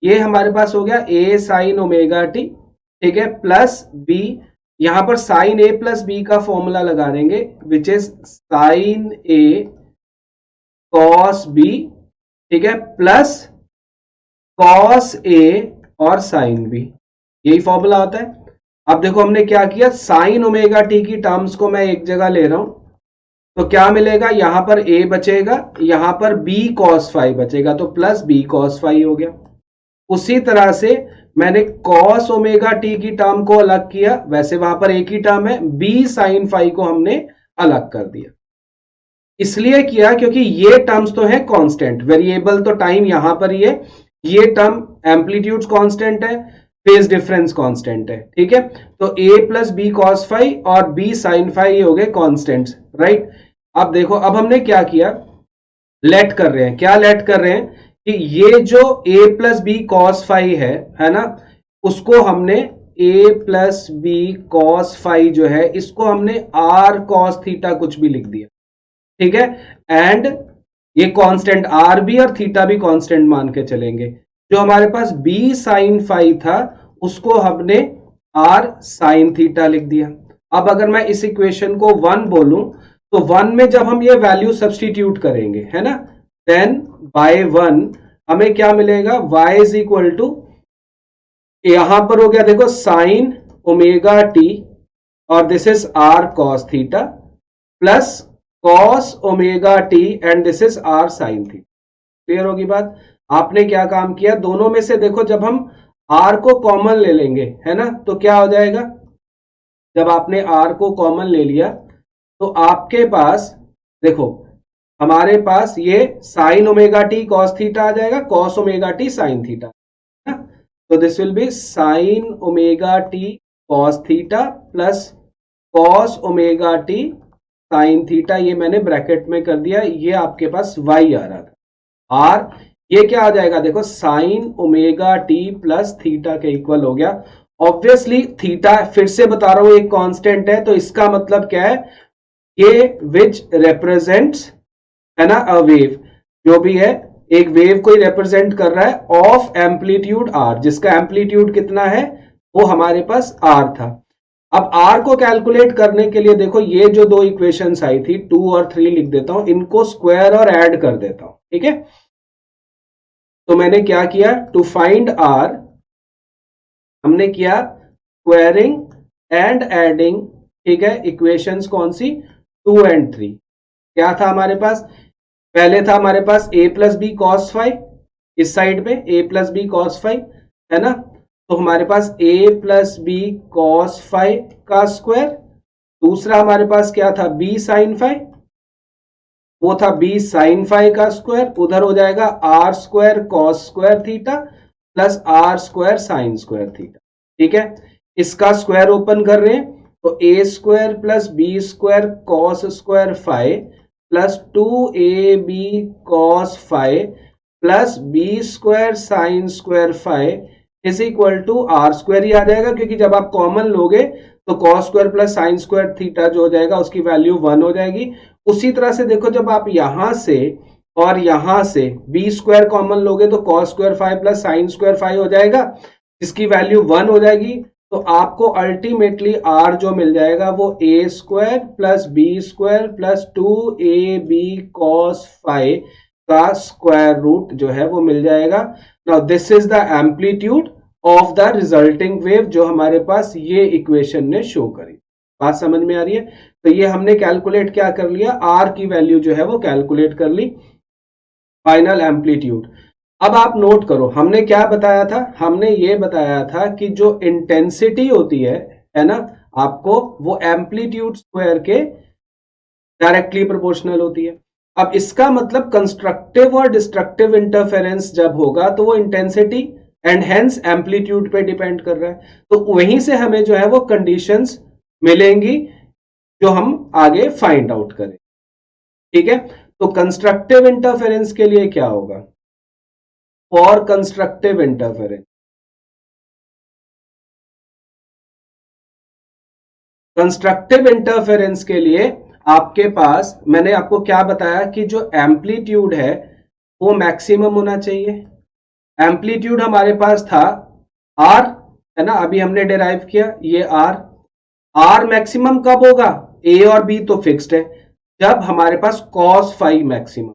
ये हमारे पास हो गया a साइन ओमेगा टी, ठीक है, प्लस b, यहां पर साइन ए प्लस बी का फॉर्मूला लगा देंगे, which is sine A cos B, ठीक है, प्लस कॉस ए और साइन बी, यही फॉर्मूला होता है। अब देखो हमने क्या किया, साइन ओमेगा टी की टर्म्स को मैं एक जगह ले रहा हूं, तो क्या मिलेगा, यहां पर a बचेगा, यहां पर b cos फाई बचेगा, तो प्लस b cos फाई हो गया। उसी तरह से मैंने cos ओमेगा टी की टर्म को अलग किया, वैसे वहां पर एक ही टर्म है, b sin फाई को हमने अलग कर दिया। इसलिए किया क्योंकि ये टर्म्स तो है कांस्टेंट, वेरिएबल तो टाइम यहां पर ही है, ये टर्म एम्पलीट्यूड कांस्टेंट है, फेज डिफरेंस कांस्टेंट है। ठीक है, तो a plus B cos phi और b साइन फाई हो गए कांस्टेंट्स, राइट। अब देखो, अब हमने क्या किया, लेट कर रहे हैं, क्या लेट कर रहे हैं कि ये जो a plus B cos phi है ना, उसको हमने a plus B cos phi जो है इसको हमने r कॉस थीटा कुछ भी लिख दिया। ठीक है, एंड ये कांस्टेंट r भी और थीटा भी कांस्टेंट मान के चलेंगे। जो हमारे पास b साइन फाई था उसको हमने r साइन थीटा लिख दिया। अब अगर मैं इस इक्वेशन को 1 बोलूं तो 1 में जब हम ये वैल्यू सब्स्टिट्यूट करेंगे, है ना, देन बाय 1 हमें क्या मिलेगा, y इज इक्वल टू, यहां पर हो गया देखो साइन ओमेगा टी और this is r cos theta plus cos omega T and this is r sine theta. Clear होगी बात। आपने क्या काम किया, दोनों में से देखो जब हम r को कॉमन ले लेंगे, है ना, तो क्या हो जाएगा, जब आपने r को कॉमन ले लिया तो आपके पास देखो, हमारे पास ये sine omega T cos theta आ जाएगा, cos omega T sine theta, तो this will be sine omega T cos theta plus cos omega T sine theta, ये मैंने ब्रैकेट में कर दिया, ये आपके पास y आ रहा था, r, ये क्या आ जाएगा देखो, sign omega T plus theta के इक्वल हो गया। ऑब्वियसली थीटा फिर से बता रहा हूं एक कांस्टेंट है, तो इसका मतलब क्या है, ये विच रिप्रेजेंट्स, है ना, अ वेव, जो भी है एक वेव को रिप्रेजेंट कर रहा है ऑफ एम्पलीट्यूड r, जिसका एम्पलीट्यूड कितना है, वो हमारे पास r था। अब r को कैलकुलेट करने के लिए देखो ये जो दो इक्वेशंस आई थी 2 और 3 लिख देता हूं, इनको स्क्वायर और ऐड कर देता हूं, ठीक है। तो मैंने क्या किया, टू फाइंड r हमने किया स्क्वायरिंग एंड एडिंग, ठीक है। इक्वेशंस कौन सी, 2 एंड 3। क्या था हमारे पास, पहले था हमारे पास a plus B cos phi, इस साइड पे a plus B cos phi है ना, तो हमारे पास a plus B cos five का स्क्वायर। दूसरा हमारे पास क्या था, b साइन फाइव, वो था b साइन फाइव का स्क्वायर, उधर हो जाएगा r square cos square theta plus r square sine square theta, ठीक है। इसका स्क्वायर ओपन कर रहे हैं तो a square plus B square cos square five plus 2ab cos five plus B square sine square five is equal to R square ही आ जाएगा, क्योंकि जब आप कॉमन लोगे तो cos square plus sine square theta जो हो जाएगा उसकी वैल्यू 1 हो जाएगी। उसी तरह से देखो जब आप यहां से और यहां से बी स्क्वायर कॉमन लोगे तो cos square five plus sine square five हो जाएगा, जिसकी वैल्यू 1 हो जाएगी। तो आपको अल्टीमेटली आर जो मिल जाएगा वो A square plus B square plus 2ab cos five का स्क्वायर रूट जो है वो मिल जाएगा। Now this is the amplitude of the resulting wave जो हमारे पास ये इक्वेशन ने शो करी। बात समझ में आ रही है। तो ये हमने कैलकुलेट क्या कर लिया, आर की वैल्यू जो है वो कैलकुलेट कर ली, फाइनल एम्पलीट्यूड। अब आप नोट करो हमने क्या बताया था, हमने ये बताया था कि जो इंटेंसिटी होती है ना आपको, वो एम्पलीट्यूड स्क्वायर के डायरेक्टली प्रोपोर्शनल होती है। अब इसका मतलब कंस्ट्रक्टिव और डिस्ट्रक्टिव इंटरफेरेंस जब होगा तो वो इंटेंसिटी एंड हेंस एम्पलीट्यूड पे डिपेंड कर रहा है। तो वहीं से हमें जो है वो कंडीशंस मिलेंगी जो हम आगे फाइंड आउट करें, ठीक है। तो कंस्ट्रक्टिव इंटरफेरेंस के लिए क्या होगा, for constructive interference, constructive interference के लिए आपके पास मैंने आपको क्या बताया कि जो एम्पलीट्यूड है वो मैक्सिमम होना चाहिए। एम्पलीट्यूड हमारे पास था आर, है ना, अभी हमने डिराइव किया ये आर। आर मैक्सिमम कब होगा, ए और बी तो फिक्स्ड है, जब हमारे पास कॉस फाइव मैक्सिमम।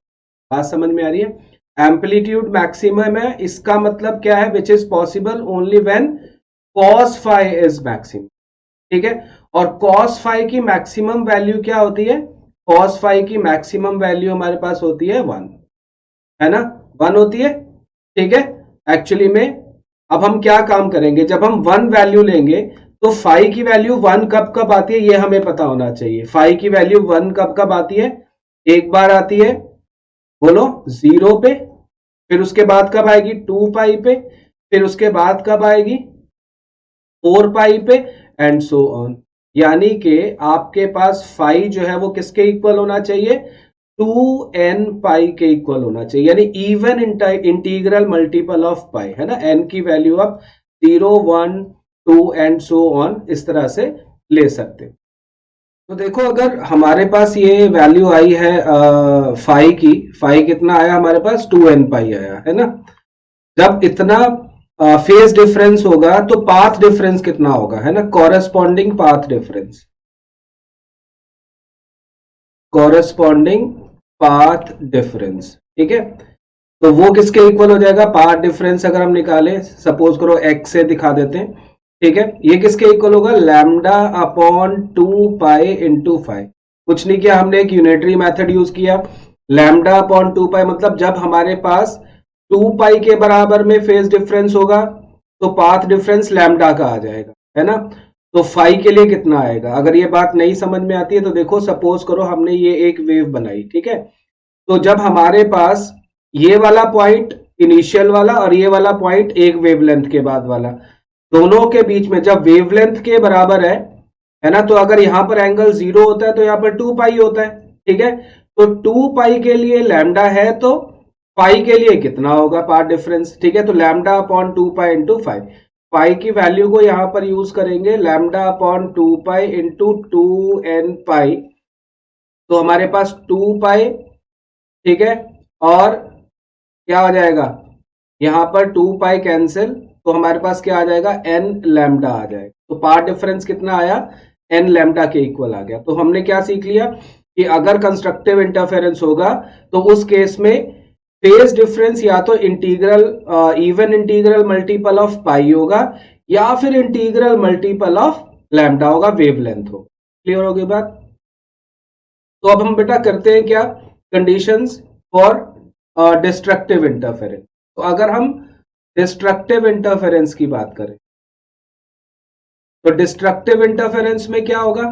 बात समझ में आ रही है। एम्पलीट्यूड मैक्सिमम है, इसका मतलब क्या है, which is possible only when cos five is maximum, ठीक है। और cos फाइव की मैक्सिमम वैल्यू क्या होती है, cos फाइव की मैक्सिमम वैल्यू हमारे पास होती है 1, है ना, 1 होती है, ठीक है। एक्चुअली में अब हम क्या काम करेंगे, जब हम 1 वैल्यू लेंगे तो फाइव की वैल्यू 1 कब कब आती है ये हमें पता होना चाहिए। फाइव की वैल्यू 1 कब कब आती है, एक बार आती है, बोलो 0 पे, फिर उसके बाद कब आएगी 2 पाई पे, फिर उसके बाद कब आएगी 4 पाई पे एंड सो ऑन। यानी कि आपके पास फाई जो है वो किसके इक्वल होना चाहिए, 2n पाई के इक्वल होना चाहिए, यानी इवन इंटीग्रल मल्टीपल ऑफ पाई, है ना। n की वैल्यू आप 0 1 2 एंड सो ऑन इस तरह से ले सकते। तो देखो अगर हमारे पास ये वैल्यू आई है फाई की, फाई कितना आया हमारे पास 2n पाई आया, है ना। जब इतना फेज डिफरेंस होगा तो पाथ डिफरेंस कितना होगा, है ना, corresponding path difference, corresponding path difference, ठीक है। तो वो किसके इक्वल हो जाएगा, पाथ डिफरेंस अगर हम निकालें, सपोज करो x से दिखा देते हैं, ठीक है। ये किसके इक्वल होगा, लैम्डा अपॉन 2 पाई इंटू 5। कुछ नहीं किया, हमने एक यूनिटरी मेथड यूज किया, लैम्डा अपॉन 2 पाई, मतलब जब हमारे पास 2 पाई के बराबर में फेज डिफरेंस होगा तो पाथ डिफरेंस लैम्डा का आ जाएगा, है ना। तो फाई के लिए कितना आएगा, अगर ये बात नहीं समझ में आती है तो देखो सपोज करो हमने ये एक वेव बनाई, ठीक है। तो जब हमारे पास ये वाला पॉइंट इनिशियल वाला और ये वाला पॉइंट एक वेवलेंथ के बाद वाला, दोनों के बीच में जब वेवलेंथ के बराबर है ना, तो अगर यहां पर एंगल 0 होता है तो यहां पर 2 पाई होता है, ठीक है। तो 2 पाई के लिए लैम्डा है तो पाई के लिए कितना होगा पाथ डिफरेंस, ठीक है। तो लैम्डा अपॉन 2 पाई इंटू 5, पाई की वैल्यू को यहां पर यूज करेंगे lambda upon 2 pi into 2n पाई, तो हमारे पास 2 पाई, ठीक है, और क्या हो जाएगा यहां पर 2 पाई कैंसिल, तो हमारे पास क्या आ जाएगा n लैम्डा आ जाएगा। तो पाथ डिफरेंस कितना आया, एन लैम्डा के इक्वल आ गया। तो हमने क्या सीख लिया कि अगर कंस्ट्रक्टिव इंटरफेरेंस होगा तो उस केस में फेज डिफरेंस या तो integral even integral multiple of pi होगा या फिर इंटीग्रल मल्टीपल ऑफ लैम्डा होगा, वेवलेंथ हो। क्लियर होगी बात? तो अब हम बेटा करते हैं क्या, कंडीशंस फॉर डिस्ट्रक्टिव इंटरफेरेंस। तो अगर हम डिस्ट्रक्टिव इंटरफेरेंस की बात करें तो डिस्ट्रक्टिव इंटरफेरेंस में क्या होगा,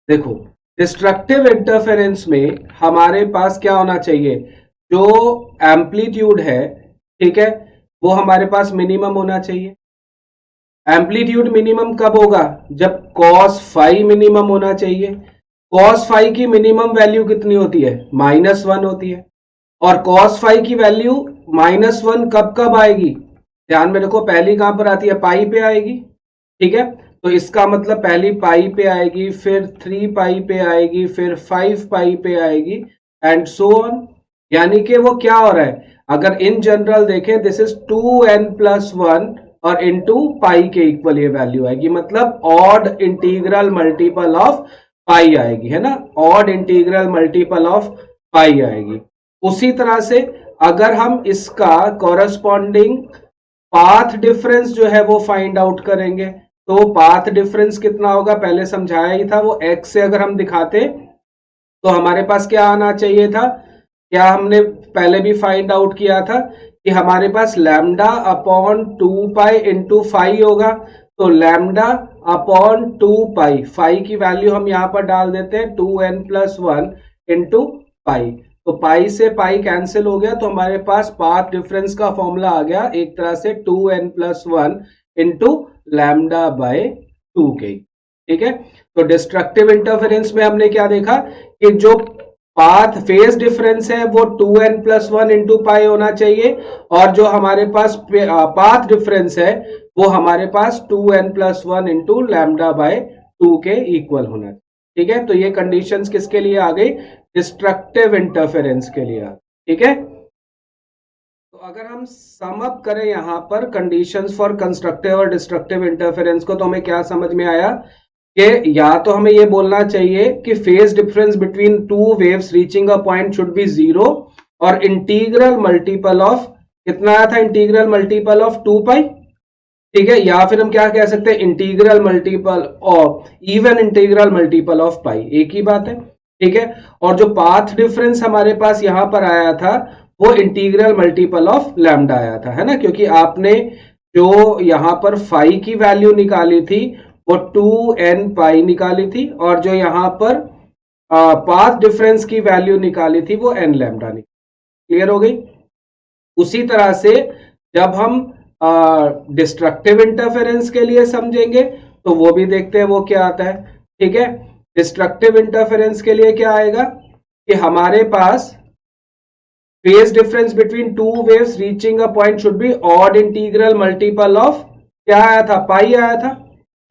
देखो डिस्ट्रक्टिव इंटरफेरेंस में हमारे पास क्या होना चाहिए, जो एम्पलीट्यूड है, ठीक है, वो हमारे पास मिनिमम होना चाहिए। एम्पलीट्यूड मिनिमम कब होगा, जब cos फाई मिनिमम होना चाहिए। cos फाई की मिनिमम वैल्यू कितनी होती है, -1 होती है। और cos फाई की वैल्यू -1 कब कब आएगी, ध्यान में रखो, पहली कहां पर आती है, पाई पे आएगी, ठीक है। तो इसका मतलब पहली पाई पे आएगी, फिर 3 पाई पे आएगी, फिर 5 पाई पे आएगी एंड सो ऑन। यानी कि वो क्या हो रहा है, अगर इन जनरल देखें दिस इज 2n+1 और इनटू पाई के इक्वल ये वैल्यू आएगी, मतलब ऑड इंटीग्रल मल्टीपल ऑफ पाई आएगी, है ना, ऑड इंटीग्रल मल्टीपल ऑफ पाई आएगी। उसी तरह से अगर हम इसका कॉरस्पॉन्डिंग पाथ डिफरेंस जो है वो फाइंड आउट करेंगे, तो पाथ डिफरेंस कितना होगा, पहले समझाया ही था, वो x से अगर हम दिखाते तो हमारे पास क्या आना चाहिए था, क्या हमने पहले भी फाइंड आउट किया था कि हमारे पास lambda upon 2 pi into phi होगा। तो लैम्डा अपॉन 2 पाई, फाई की वैल्यू हम यहां पर डाल देते हैं 2n+1 इंटू पाई। तो पाई से पाई कैंसिल हो गया, तो हमारे पास पाथ डिफरेंस का फॉर्मूला आ गया एक तरह से 2n+1 into lambda bye 2k, ठीक है। तो डिस्ट्रक्टिव इंटरफेरेंस में हमने क्या देखा कि जो पाथ फेज डिफरेंस है वो 2n+1 इंटू पाई होना चाहिए, और जो हमारे पास पाथ डिफरेंस है वो हमारे पास 2n+1 इंटू लैम्डा बाय 2 के इक्वल होना चाहिए, ठीक है। तो ये कंडीशंस किसके लिए आ गई, डिस्ट्रक्टिव इंटरफेरेंस के लिए, ठीक है। तो अगर हम सम अप करें यहां पर कंडीशंस फॉर कंस्ट्रक्टिव और डिस्ट्रक्टिव इंटरफेरेंस को, तो हमें क्या समझ में आया कि या तो हमें ये बोलना चाहिए कि phase difference between two waves reaching a point should B 0 और इंटीग्रल मल्टीपल ऑफ कितना आया था, इंटीग्रल मल्टीपल ऑफ 2 पाई, ठीक है। या फिर हम क्या कह सकते हैं, integral multiple of even integral multiple of pi, एक ही बात है, ठीक है। और जो पाथ डिफरेंस हमारे पास यहां पर आया था वो इंटीग्रल मल्टीपल ऑफ लैम्डा आया था, है ना, क्योंकि आपने जो यहां पर फाई की वैल्यू निकाली थी वो 2n पाई निकाली थी, और जो यहां पर पाथ डिफरेंस की वैल्यू निकाली थी वो n लैम्डा निकाली। क्लियर हो गई? उसी तरह से जब हम डिस्ट्रक्टिव इंटरफेरेंस के लिए समझेंगे तो वो भी देखते हैं वो क्या आता है, ठीक है। डिस्ट्रक्टिव इंटरफेरेंस के लिए क्या आएगा कि हमारे पास phase difference between two waves reaching a point should be odd integral multiple of क्या आया था, पाई आया था,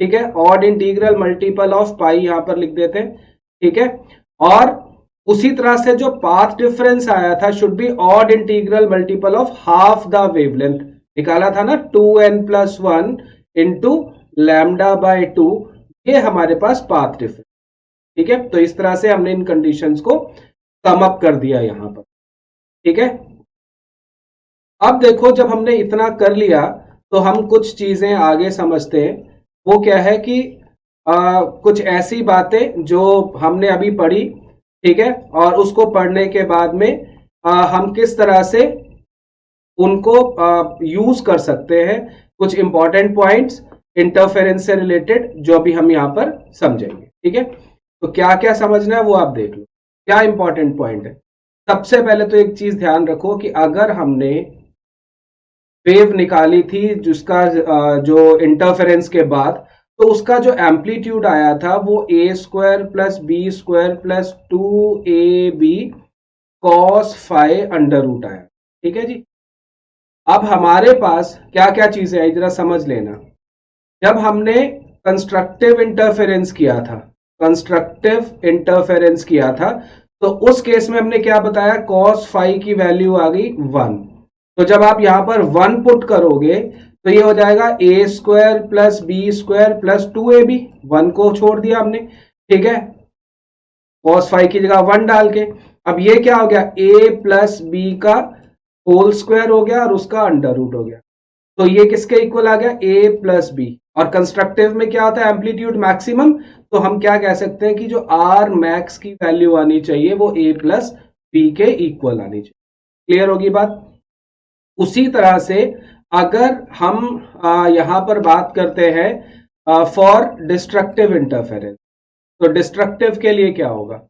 ठीक है। Odd integral multiple of pi यहां पर लिख देते हैं, ठीक है। और उसी तरह से जो पाथ डिफरेंस आया था should be odd integral multiple of half the wavelength, निकाला था ना 2n+1 इंटू लैम्डा बाय 2, ये हमारे पास पाथ डिफरेंस, ठीक है। तो इस तरह से हमने इन कंडीशंस को सम अप कर दिया यहां पर, ठीक है। अब देखो जब हमने इतना कर लिया तो हम कुछ चीजें आगे समझते हैं, वो क्या है कि कुछ ऐसी बातें जो हमने अभी पढ़ी, ठीक है, और उसको पढ़ने के बाद में हम किस तरह से उनको यूज कर सकते हैं, कुछ इंपॉर्टेंट पॉइंट्स इंटरफेरेंस से रिलेटेड जो अभी हम यहां पर समझेंगे, ठीक है। तो क्या क्या समझना है वो आप देख लो, क्या इंपॉर्टेंट पॉइंट है। सबसे पहले तो एक चीज ध्यान रखो कि अगर हमने वेव निकाली थी जिसका जो इंटरफेरेंस के बाद, तो उसका जो एम्पलीट्यूड आया था वो a² + b² + 2ab cos phi √ आया, ठीक है जी। अब हमारे पास क्या क्या चीजें आई जरा समझ लेना। जब हमने कंस्ट्रक्टिव इंटरफेरेंस किया था, कंस्ट्रक्टिव इंटरफेरेंस किया था, तो उस केस में हमने क्या बताया, cos फाई की वैल्यू आ गई 1। तो जब आप यहां पर 1 पुट करोगे तो ये हो जाएगा A square plus B square plus 2ab, 1 को छोड़ दिया हमने, ठीक है, cos फाइव की जगह 1 डाल के। अब ये क्या हो गया, a प्लस बी का होल स्क्वायर हो गया और उसका अंडर रूट हो गया। तो ये किसके इक्वल आ गया, a प्लस बी। और कंस्ट्रक्टिव में क्या होता है, एम्पलीट्यूड मैक्सिमम, तो हम क्या कह सकते हैं कि जो आर मैक्स की वैल्यू आनी चाहिए वो a प्लस बी के इक्वल आनी चाहिए। क्लियर होगी बात। उसी तरह से अगर हम यहां पर बात करते हैं फॉर डिस्ट्रक्टिव इंटरफेरेंस, तो डिस्ट्रक्टिव के लिए क्या होगा,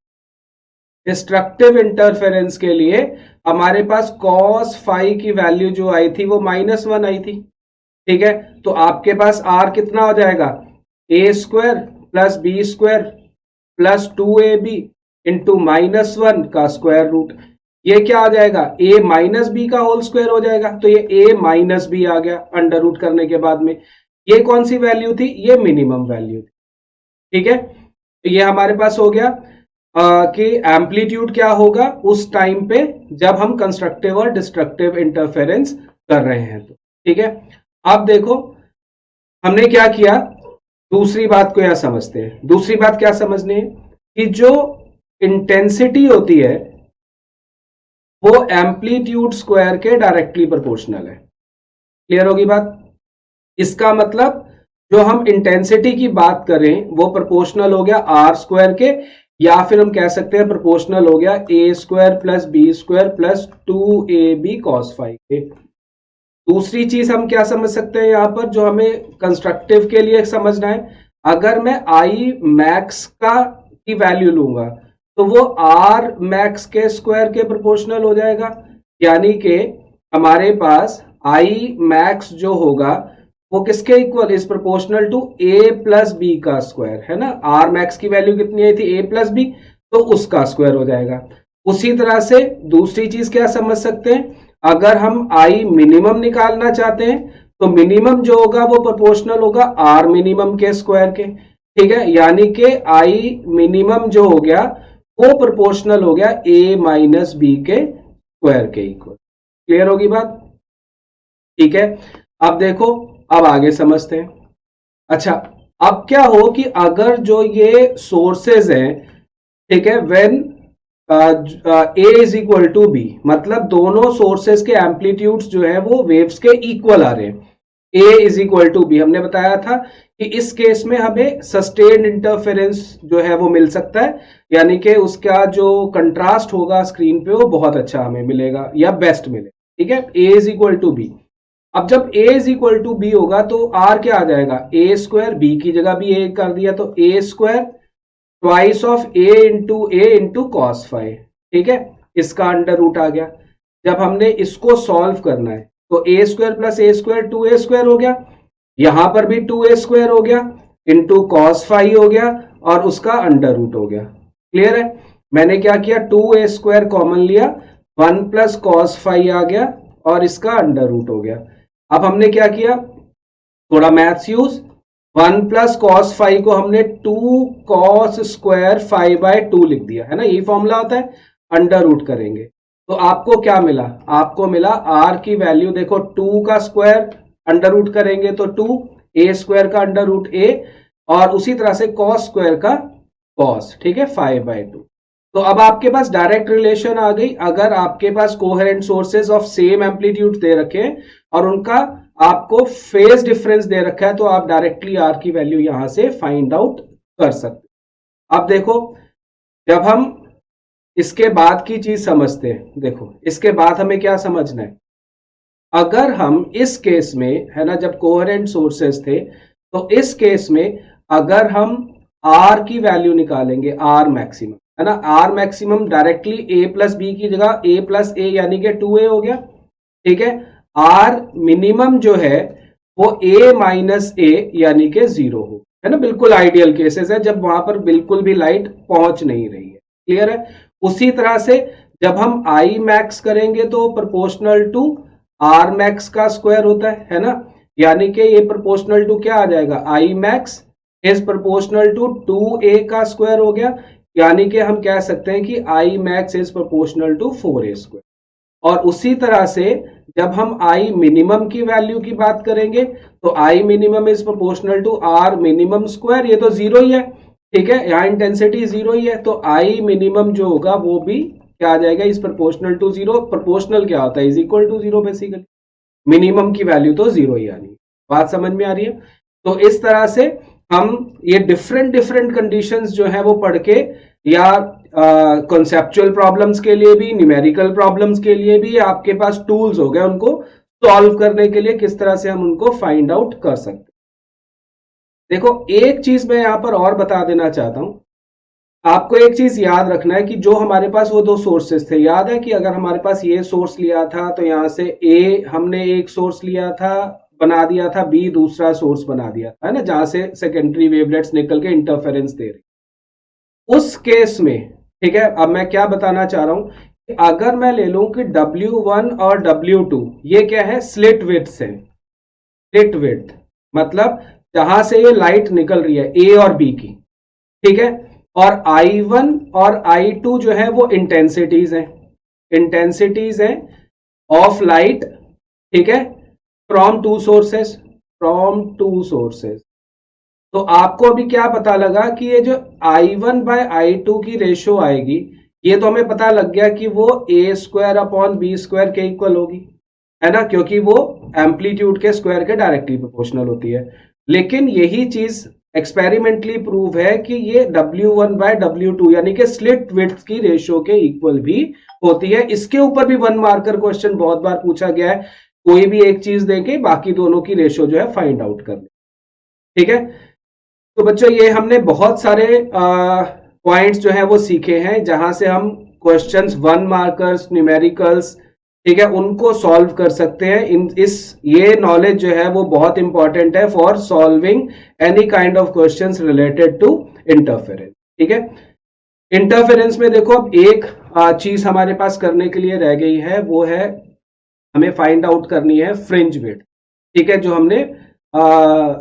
डिस्ट्रक्टिव इंटरफेरेंस के लिए हमारे पास cos फाइव की वैल्यू जो आई थी वो -1 आई थी, ठीक है। तो आपके पास r कितना हो जाएगा, a square plus B square plus 2ab into -1 का स्क्वायर रूट। ये क्या आ जाएगा, a माइनस बी का होल स्क्वायर हो जाएगा, तो ये a माइनस बी आ गया अंडर रूट करने के बाद में। ये कौन सी वैल्यू थी, ये मिनिमम वैल्यू थी, ठीक है। तो ये हमारे पास हो गया कि एम्पलीट्यूड क्या होगा उस टाइम पे जब हम कंस्ट्रक्टिव और डिस्ट्रक्टिव इंटरफेरेंस कर रहे हैं, तो ठीक है। अब देखो हमने क्या किया, दूसरी बात को यहां समझते हैं। दूसरी बात क्या समझनी है कि जो इंटेंसिटी होती है वो एम्पलीट्यूड स्क्वायर के डायरेक्टली प्रोपोर्शनल है। क्लियर होगी बात। इसका मतलब जो हम इंटेंसिटी की बात करें वो प्रोपोर्शनल हो गया आर स्क्वायर के, या फिर हम कह सकते हैं प्रोपोर्शनल हो गया A square plus B square plus 2ab cos five के। दूसरी चीज हम क्या समझ सकते हैं यहां पर जो हमें कंस्ट्रक्टिव के लिए समझना है, अगर मैं आई मैक्स का की वैल्यू लूंगा तो वो आर मैक्स के स्क्वायर के प्रोपोर्शनल हो जाएगा, यानी कि हमारे पास आई मैक्स जो होगा वो किसके equal, is proportional to A plus B का स्क्वायर, है ना। आर मैक्स की वैल्यू कितनी आई थी, ए प्लस बी, तो उसका स्क्वायर हो जाएगा। उसी तरह से दूसरी चीज क्या समझ सकते हैं, अगर हम आई मिनिमम निकालना चाहते हैं तो मिनिमम जो होगा वो प्रोपोर्शनल होगा आर मिनिमम के स्क्वायर के, ठीक है। यानी कि आई मिनिमम जो हो गया वो प्रोपोर्शनल हो गया ए माइनस बी के स्क्वायर के इक्वल। क्लियर होगी बात, ठीक है। अब देखो, अब आगे समझते हैं। अच्छा, अब क्या हो कि अगर जो ये सोर्सेज हैं, ठीक है, when A is equal to B, मतलब दोनों सोर्सेज के एम्पलीट्यूड्स जो है वो वेव्स के इक्वल आ रहे हैं, ए इज इक्वल टू बी। हमने बताया था कि इस केस में हमें सस्टेन्ड इंटरफेरेंस जो है वो मिल सकता है, यानी कि उसका जो कंट्रास्ट होगा स्क्रीन पे वो बहुत अच्छा हमें मिलेगा या बेस्ट मिलेगा, ठीक है। A is equal to B. अब जब a is equal to B होगा तो r क्या आ जाएगा, a स्क्वायर, b की जगह भी a कर दिया तो a square twice of a into cos five, ठीक है, इसका अंडर रूट आ गया। जब हमने इसको सॉल्व करना है तो a square plus a square 2a square हो गया, यहां पर भी 2a स्क्वायर हो गया इंटू कॉस फाइव हो गया और उसका अंडर रूट हो गया। क्लियर है। मैंने क्या किया, 2a स्क्वायर कॉमन लिया, 1 प्लस कॉस फाइव आ गया और इसका अंडर रूट हो गया। अब हमने क्या किया, थोड़ा maths use, 1 plus cos five को हमने 2 कॉस स्क्वायर 5/2 लिख दिया, है ना, यही फॉर्मूला होता है। अंडर रूट करेंगे तो आपको क्या मिला, आपको मिला आर की वैल्यू, देखो 2 का स्क्वायर अंडर रूट करेंगे तो 2, ए स्क्वायर का अंडर रूट ए, और उसी तरह से कॉस स्क्वायर का कॉस, ठीक है, 5/2। तो अब आपके पास डायरेक्ट रिलेशन आ गई। अगर आपके पास coherent sources of same amplitude दे रखे हैं और उनका आपको फेज डिफरेंस दे रखा है तो आप डायरेक्टली आर की वैल्यू यहां से फाइंड आउट कर सकते। अब देखो, जब हम इसके बाद की चीज समझते हैं, देखो इसके बाद हमें क्या समझना है, अगर हम इस केस में, है ना, जब कोहेरेंट सोर्सेज थे तो इस केस में अगर हम आर की वैल्यू निकालेंगे, आर मैक्सिमम, है ना, R maximum directly A plus B की जगह ए प्लस ए यानी कि 2a हो गया, ठीक है। आर मिनिमम जो है वो a माइनस ए यानी कि 0 हो, है ना, बिल्कुल आइडियल केसेस है जब वहां पर बिल्कुल भी लाइट पहुंच नहीं रही है। क्लियर है। उसी तरह से जब हम आई मैक्स करेंगे तो प्रोपोर्शनल टू आर मैक्स का स्क्वायर होता है ना, यानी कि ये प्रोपोर्शनल टू क्या आ जाएगा, I max is proportional to 2a का स्क्वायर हो गया, यानी कि हम कह सकते हैं कि I max is proportional to 4a square. और उसी तरह से जब हम आई मिनिमम की वैल्यू की बात करेंगे तो I minimum is proportional to R minimum square, ये तो जीरो ही है, ठीक है, यहाँ इंटेंसिटी जीरो ही है, तो आई मिनिमम जो होगा वो भी क्या आ जाएगा, is proportional to zero. Proportional क्या होता है, is equal to zero basically, minimum की वैल्यू तो जीरो ही आनी। बात समझ में आ रही है? तो इस तरह से हम ये डिफरेंट डिफरेंट कंडीशंस जो है वो पढ़ के, या कॉन्सेप्चुअल प्रॉब्लम्स के लिए भी, न्यूमेरिकल प्रॉब्लम्स के लिए भी आपके पास टूल्स हो गए उनको सॉल्व करने के लिए, किस तरह से हम उनको फाइंड आउट कर सकते। देखो एक चीज मैं यहां पर और बता देना चाहता हूं, आपको एक चीज याद रखना है कि जो हमारे पास वो दो सोर्सेस थे, याद है कि अगर हमारे पास ये सोर्स लिया था तो यहां से ए हमने एक सोर्स लिया था, बना दिया था, बी दूसरा सोर्स बना दिया था, है ना, जहां से सेकेंडरी वेवलेट्स निकल के इंटरफेरेंस दे रही। उस केस में, ठीक है, अब मैं क्या बताना चाह रहा हूं कि अगर मैं ले लूं कि W1 और W2 ये क्या है, स्लिट विड्थ है। स्लिट विड्थ मतलब जहां से ये लाइट निकल रही है ए और बी की, ठीक है, और I1 और I2 जो है वो इंटेंसिटीज हैं, इंटेंसिटीज हैं ऑफ लाइट, ठीक है, from to sources, from to sources. तो आपको अभी क्या पता लगा कि ये जो I1 बाय I2 की रेशियो आएगी, ये तो हमें पता लग गया कि वो a square upon B square के इक्वल होगी, है ना, क्योंकि वो एम्पलीट्यूड के स्क्वायर के डायरेक्टली प्रोपोर्शनल होती है। लेकिन यही चीज एक्सपेरिमेंटली प्रूव है कि ये W1 बाय W2 यानी कि स्लिट विड्थ की रेशियो के इक्वल भी होती है। इसके ऊपर भी वन मार्कर क्वेश्चन बहुत बार पूछा गया है, कोई भी एक चीज देके बाकी दोनों की रेशियो जो है फाइंड आउट कर ले, ठीक है। तो बच्चों ये हमने बहुत सारे पॉइंट्स जो है वो सीखे हैं, जहां से हम क्वेश्चंस वन मार्कर्स, न्यूमेरिकल्स, ठीक है, उनको सॉल्व कर सकते हैं। ये नॉलेज जो है वो बहुत इंपॉर्टेंट है for solving any kind of questions related to interference, ठीक है। इंटरफेरेंस में देखो अब एक चीज हमारे पास करने के लिए रह गई है, वो है हमें फाइंड आउट करनी है फ्रिंज विड्थ, ठीक है, जो हमने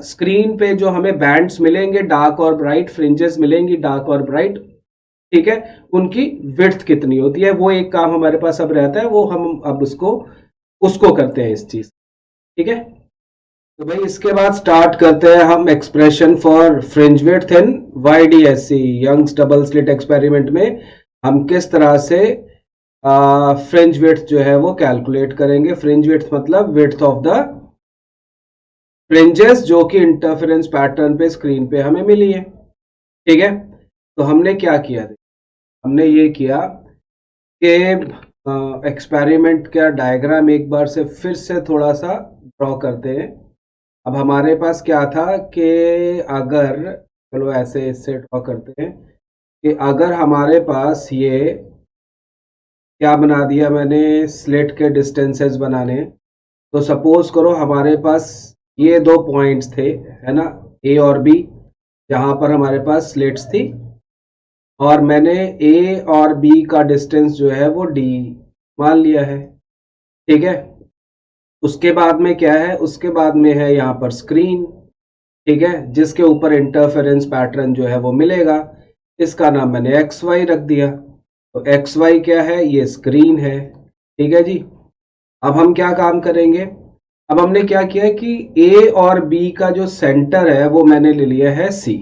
स्क्रीन पे जो हमें बैंड्स मिलेंगे डार्क और ब्राइट, फ्रिंजेस मिलेंगी डार्क और ब्राइट, ठीक है, उनकी विड्थ कितनी होती है, वो एक काम हमारे पास अब रहता है, वो हम अब उसको करते हैं इस चीज, ठीक है। तो भाई इसके बाद स्टार्ट करते हैं हम expression for fringe width in YDSC Young's double slit experiment में हम किस तरह से फ्रिंज विड्थ जो है वो कैलकुलेट करेंगे। फ्रिंज विड्थ मतलब विड्थ ऑफ द फ्रिंजेस जो कि इंटरफेरेंस पैटर्न पे स्क्रीन पे हमें मिली है, ठीक है। तो हमने क्या किया, हमने ये किया कि एक्सपेरिमेंट का डायग्राम एक बार से फिर से थोड़ा सा ड्रॉ करते हैं। अब हमारे पास क्या था कि अगर, चलो ऐसे इससे ड्रॉ करते हैं कि अगर हमारे पास ये क्या बना दिया मैंने, स्लिट के डिस्टेंसेस बनाने, तो सपोज करो हमारे पास ये दो पॉइंट्स थे, है ना, ए और बी, जहां पर हमारे पास स्लिट्स थी, और मैंने ए और बी का डिस्टेंस जो है वो डी मान लिया है, ठीक है। उसके बाद में क्या है, उसके बाद में है यहाँ पर स्क्रीन, ठीक है, जिसके ऊपर इंटरफेरेंस पैटर्न जो है वो मिलेगा, इसका नाम मैंने एक्स वाई रख दिया। तो एक्स वाई क्या है, ये स्क्रीन है, ठीक है जी। अब हम क्या काम करेंगे, अब हमने क्या किया कि ए और बी का जो सेंटर है वो मैंने ले लिया है सी,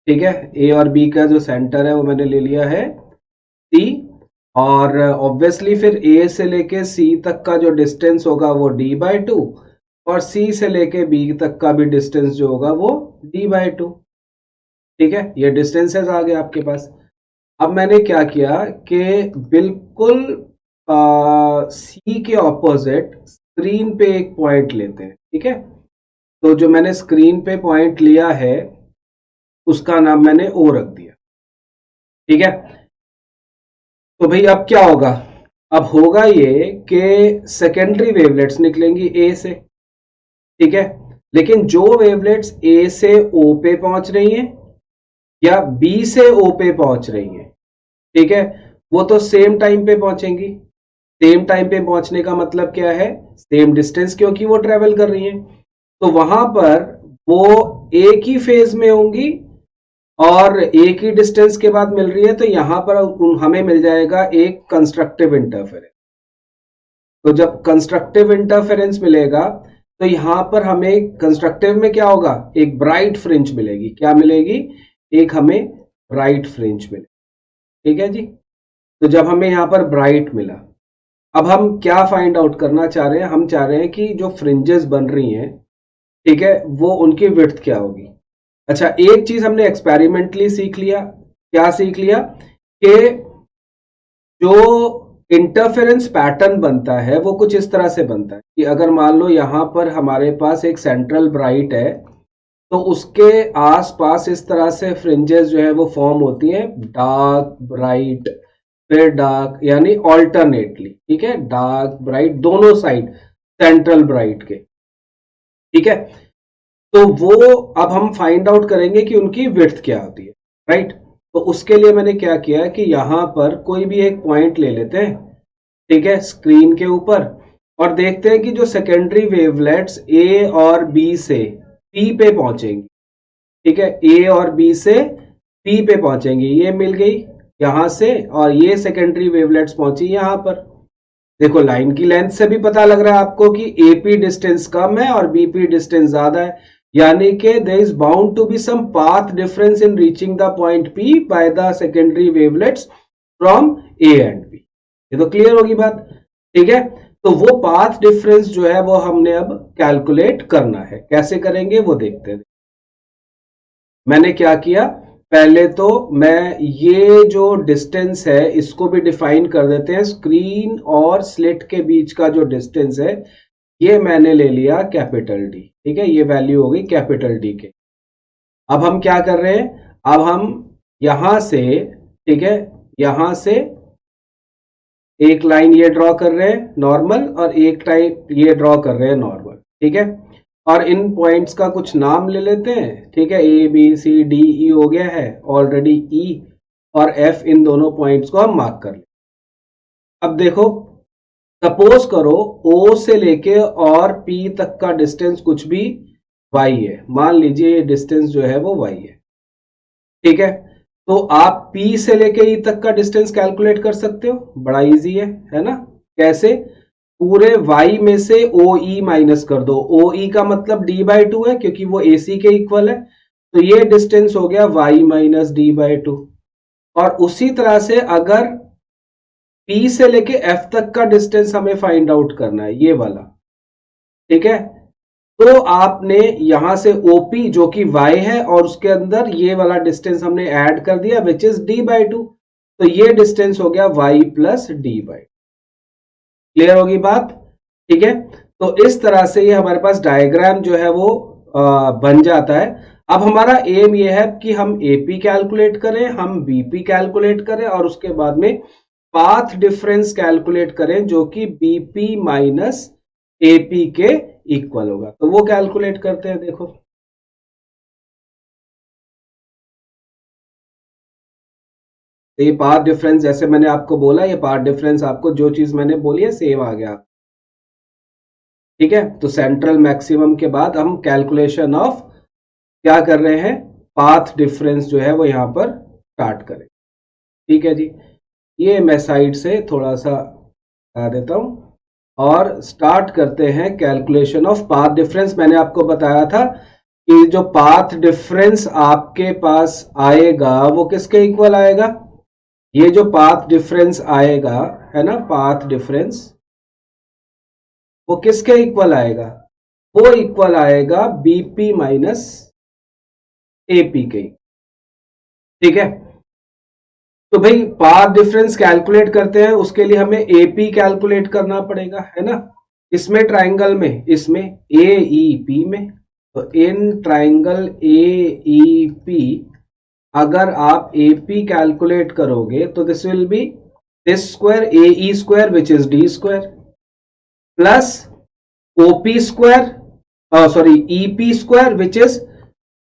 ठीक है, ए और बी का जो सेंटर है वो मैंने ले लिया है सी, और ऑब्वियसली फिर ए से लेके सी तक का जो डिस्टेंस होगा वो d/2, और सी से लेके बी तक का भी डिस्टेंस जो होगा वो d/2, ठीक है, ये डिस्टेंसेस आ गए आपके पास। अब मैंने क्या किया कि बिल्कुल सी के ऑपोजिट स्क्रीन पे एक पॉइंट लेते हैं, ठीक है। तो जो मैंने स्क्रीन पे पॉइंट लिया है उसका नाम मैंने ओ रख दिया, ठीक है। तो भाई अब क्या होगा, अब होगा ये कि सेकेंडरी वेवलेट्स निकलेंगी ए से, ठीक है, लेकिन जो वेवलेट्स ए से ओ पे पहुंच रही हैं या बी से ओ पे पहुंच रही हैं, ठीक है, वो तो सेम टाइम पे पहुंचेंगी। सेम टाइम पे पहुंचने का मतलब क्या है, सेम डिस्टेंस, क्योंकि वो ट्रेवल कर रही हैं, तो वहां पर वो एक ही फेज में होंगी और एक ही डिस्टेंस के बाद मिल रही है, तो यहां पर हमें मिल जाएगा एक कंस्ट्रक्टिव इंटरफेरेंस, तो जब कंस्ट्रक्टिव इंटरफेरेंस मिलेगा तो यहां पर हमें कंस्ट्रक्टिव में क्या होगा, एक ब्राइट फ्रिंज मिलेगी। क्या मिलेगी, एक हमें ब्राइट फ्रिंज मिलेगी। ठीक है जी। तो जब हमें यहां पर ब्राइट मिला, अब हम क्या फाइंड आउट करना चाह रहे हैं, हम चाह रहे हैं कि जो फ्रिंजेस बन रही हैं, ठीक है, वो उनकी विड्थ क्या होगी। अच्छा, एक चीज हमने एक्सपेरिमेंटली सीख लिया। क्या सीख लिया कि जो इंटरफेरेंस पैटर्न बनता है वो कुछ इस तरह से बनता है कि अगर मान लो यहां पर हमारे पास एक सेंट्रल ब्राइट है, तो उसके आसपास इस तरह से फ्रिंजेस जो है वो फॉर्म होती हैं, डार्क ब्राइट फिर डार्क, यानी ऑल्टरनेटली। ठीक है, डार्क ब्राइट दोनों साइड सेंट्रल ब्राइट के। ठीक है, तो वो अब हम फाइंड आउट करेंगे कि उनकी विड्थ क्या होती है, राइट। तो उसके लिए मैंने क्या किया कि यहां पर कोई भी एक पॉइंट ले लेते हैं, ठीक है, स्क्रीन के ऊपर, और देखते हैं कि जो सेकेंडरी वेवलेट्स ए और बी से पी पे पहुंचेंगी। ठीक है, ए और बी से पी पे पहुंचेंगी, ये मिल गई यहां से, और ये सेकेंडरी वेवलेट्स पहुंची यहां पर। देखो लाइन की लेंथ से भी पता लग रहा है आपको कि एपी डिस्टेंस कम है और बीपी डिस्टेंस ज्यादा है, यानी कि there is bound to be some path difference in reaching the point P by the secondary wavelets from A and B. ये तो क्लियर होगी बात। ठीक है, तो वो पाथ डिफरेंस जो है वो हमने अब कैलकुलेट करना है। कैसे करेंगे वो देखते हैं। मैंने क्या किया, पहले तो मैं ये जो डिस्टेंस है इसको भी डिफाइन कर देते हैं। स्क्रीन और स्लिट के बीच का जो डिस्टेंस है ये मैंने ले लिया कैपिटल डी। ठीक है, ये वैल्यू हो गई कैपिटल डी के। अब हम क्या कर रहे हैं, अब हम यहां से, ठीक है, यहां से एक लाइन ये ड्रॉ कर रहे हैं नॉर्मल, और एक टाइप ये ड्रॉ कर रहे हैं नॉर्मल। ठीक है, और इन पॉइंट्स का कुछ नाम ले लेते हैं। ठीक है, A B C D E हो गया है ऑलरेडी, ई और एफ, इन दोनों पॉइंट्स को हम मार्क कर लें। अब देखो, सपोज करो ओ से लेके और पी तक का डिस्टेंस कुछ भी वाई है, मान लीजिए ये डिस्टेंस जो है वो वाई है। ठीक है, तो आप P से लेके E तक का डिस्टेंस कैलकुलेट कर सकते हो, बड़ा इजी है ना। कैसे, पूरे Y में से OE माइनस कर दो। OE का मतलब D/2 है क्योंकि वो AC के इक्वल है, तो ये डिस्टेंस हो गया Y माइनस D/2। और उसी तरह से अगर P से लेके F तक का डिस्टेंस हमें फाइंड आउट करना है, ये वाला, ठीक है, तो आपने यहां से OP जो कि Y है और उसके अंदर ये वाला डिस्टेंस हमने ऐड कर दिया विच इज D/2, तो ये डिस्टेंस हो गया Y प्लस D/2। क्लियर होगी बात। ठीक है, तो इस तरह से ये हमारे पास डायग्राम जो है वो बन जाता है। अब हमारा एम ये है कि हम AP कैलकुलेट करें, हम BP कैलकुलेट करें, और उसके बाद में पाथ डिफरेंस कैलकुलेट करें जो कि BP माइनस AP के इक्वल होगा। तो वो कैलकुलेट करते हैं। देखो, तो ये पाथ डिफरेंस, जैसे मैंने आपको बोला, ये पाथ डिफरेंस आपको जो चीज मैंने बोली है सेम आ गया। ठीक है, तो सेंट्रल मैक्सिमम के बाद हम कैलकुलेशन ऑफ क्या कर रहे हैं, पाथ डिफरेंस जो है वो यहां पर स्टार्ट करें। ठीक है जी, ये मैं साइड से थोड़ा सा बता देता हूं और स्टार्ट करते हैं कैलकुलेशन ऑफ पाथ डिफरेंस। मैंने आपको बताया था कि जो पाथ डिफरेंस आपके पास आएगा वो किसके इक्वल आएगा, ये जो पाथ डिफरेंस आएगा है ना, पाथ डिफरेंस वो किसके इक्वल आएगा, वो इक्वल आएगा बीपी माइनस एपी के। ठीक है, तो भाई पाथ डिफरेंस कैलकुलेट करते हैं, उसके लिए हमें एपी कैलकुलेट करना पड़ेगा, है ना। इसमें ट्राइंगल में, इसमें एईपी में, तो इन ट्राइंगल एईपी अगर आप एपी कैलकुलेट करोगे तो this will be this square A square which is D square plus OP square, sorry EP square which is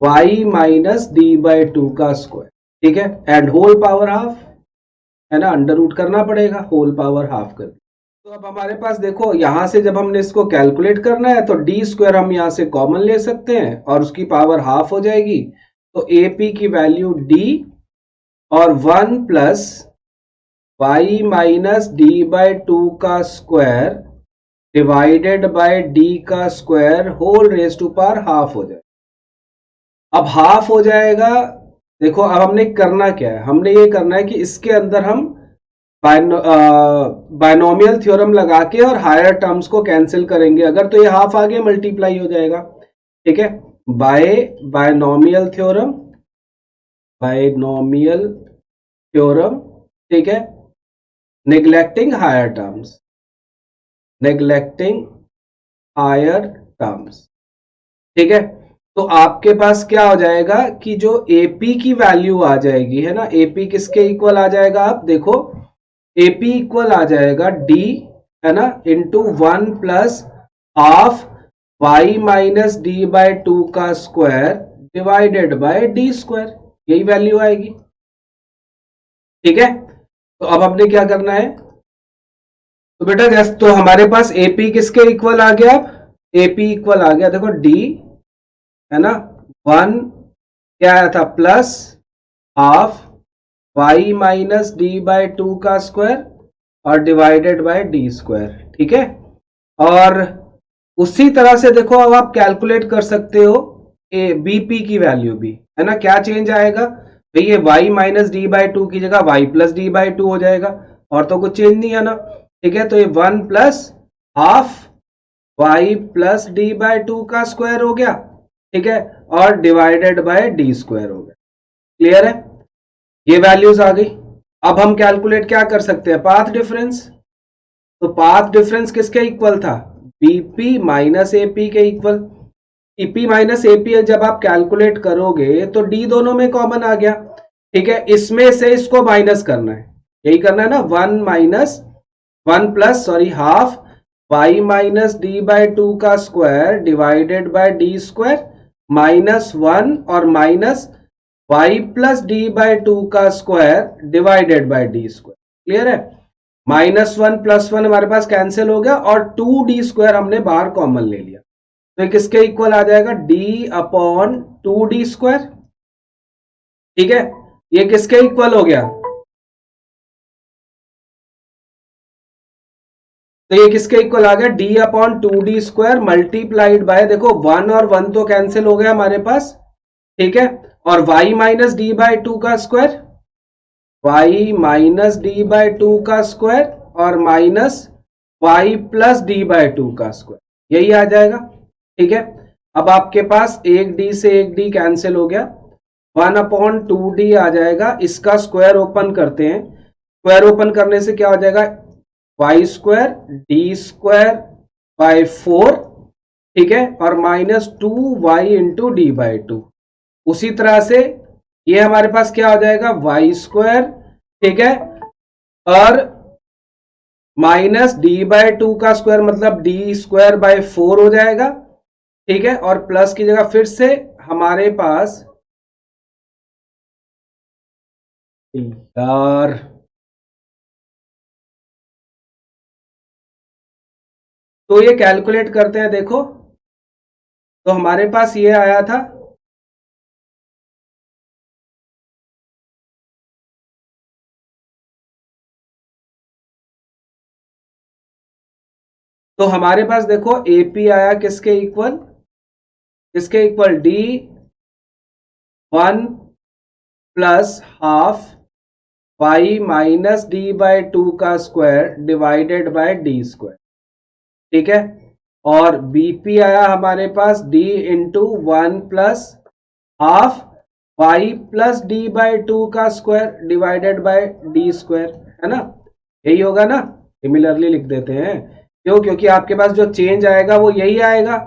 Y minus D/2 का स्क्वायर। ठीक है, एंड होल पावर हाफ, है ना, अंडर रूट करना पड़ेगा, होल पावर हाफ कर। तो अब हमारे पास देखो, यहां से जब हमने इसको कैलकुलेट करना है तो डी स्क्वायर हम यहां से कॉमन ले सकते हैं और उसकी पावर हाफ हो जाएगी। तो एपी की वैल्यू डी और 1 प्लस वाई माइनस D/2 का स्क्वायर डिवाइडेड बाय डी का square whole raise to power half हो जाएगा। अब हाफ हो जाएगा, देखो अब हमने करना क्या है, हमने ये करना है कि इसके अंदर हम बायनोमियल थ्योरम लगा के और हायर टर्म्स को कैंसिल करेंगे। अगर तो ये हाफ आगे मल्टीप्लाई हो जाएगा, ठीक है, बायनोमियल थ्योरम, बायनोमियल थ्योरम, ठीक है, neglecting higher terms, neglecting higher terms, ठीक है। तो आपके पास क्या हो जाएगा कि जो एपी की वैल्यू आ जाएगी, है ना, एपी किसके इक्वल आ जाएगा, आप देखो एपी इक्वल आ जाएगा डी, है ना, into 1 plus half Y minus D by 2 का square divided by D square, यही वैल्यू आएगी, ठीक है। तो अब हमने क्या करना है, तो बेटा जैसे तो हमारे पास एपी किसके इक्वल आ गया, एपी इक्वल आ गया, देखो डी, है ना, 1 क्या आया था plus half Y minus D by 2 का स्क्वायर और डिवाइडेड बाय डी स्क्वायर, ठीक है। और उसी तरह से देखो अब आप कैलकुलेट कर सकते हो ए बीपी की वैल्यू भी, है ना, क्या चेंज आएगा भाई, ये y माइनस डी बाई 2 की जगह y प्लस डी बाई 2 हो जाएगा, और तो कुछ चेंज नहीं है ना, ठीक है। तो ये 1 plus half y plus D by 2 का स्क्वायर हो गया, ठीक है, और डिवाइडेड बाय डी स्क्वायर हो गया, क्लियर है, ये वैल्यूज आ गई। अब हम कैलकुलेट क्या कर सकते हैं, पाथ डिफरेंस, तो पाथ डिफरेंस किसके इक्वल था, बीपी माइनस एपी के इक्वल, ईपी माइनस एपी जब आप कैलकुलेट करोगे तो डी दोनों में कॉमन आ गया, ठीक है, इसमें से इसको माइनस करना है, यही करना है ना, 1 plus half Y minus D by 2 का square divided by D square minus 1 और minus Y plus D by 2 का square divided by D square, clear है। -1 + 1 हमारे पास कैंसिल हो गया और 2d स्क्वायर हमने बाहर कॉमन ले लिया, तो ये किसके इक्वल आ जाएगा, d अपॉन 2d स्क्वायर, ठीक है, ये किसके इक्वल हो गया, तो ये किसके इक्वल आ गया, d upon 2d square multiplied by, देखो 1 और 1 तो कैंसिल हो गया हमारे पास, ठीक है, और y माइनस डी बाई 2 का square, y minus D by 2 का स्क्वायर और minus y plus D by 2 का स्क्वायर, यही आ जाएगा, ठीक है। अब आपके पास एक डी से एक डी कैंसिल हो गया, 1 अपॉन 2d आ जाएगा, इसका स्क्वायर ओपन करते हैं, स्क्वायर ओपन करने से क्या हो जाएगा, Y square D square by 4, ठीक है, और -2y इंटू डी बाई 2, उसी तरह से ये हमारे पास क्या हो जाएगा, वाई स्क्वायर, ठीक है, और माइनस डी बाई 2 का स्क्वायर मतलब डी स्क्वायर बाय 4 हो जाएगा, ठीक है, और प्लस की जगह फिर से हमारे पास यार तो ये कैलकुलेट करते हैं, देखो तो हमारे पास ये आया था, तो हमारे पास देखो एपी आया किसके equal, D 1 plus half Y minus D by 2 का square divided by D square, ठीक है, और बीपी आया हमारे पास D into 1 plus half Y plus D by 2 का square divided by D square, है ना, यही होगा ना, सिमिलरली लिख देते हैं, क्यों, क्योंकि आपके पास जो चेंज आएगा वो यही आएगा,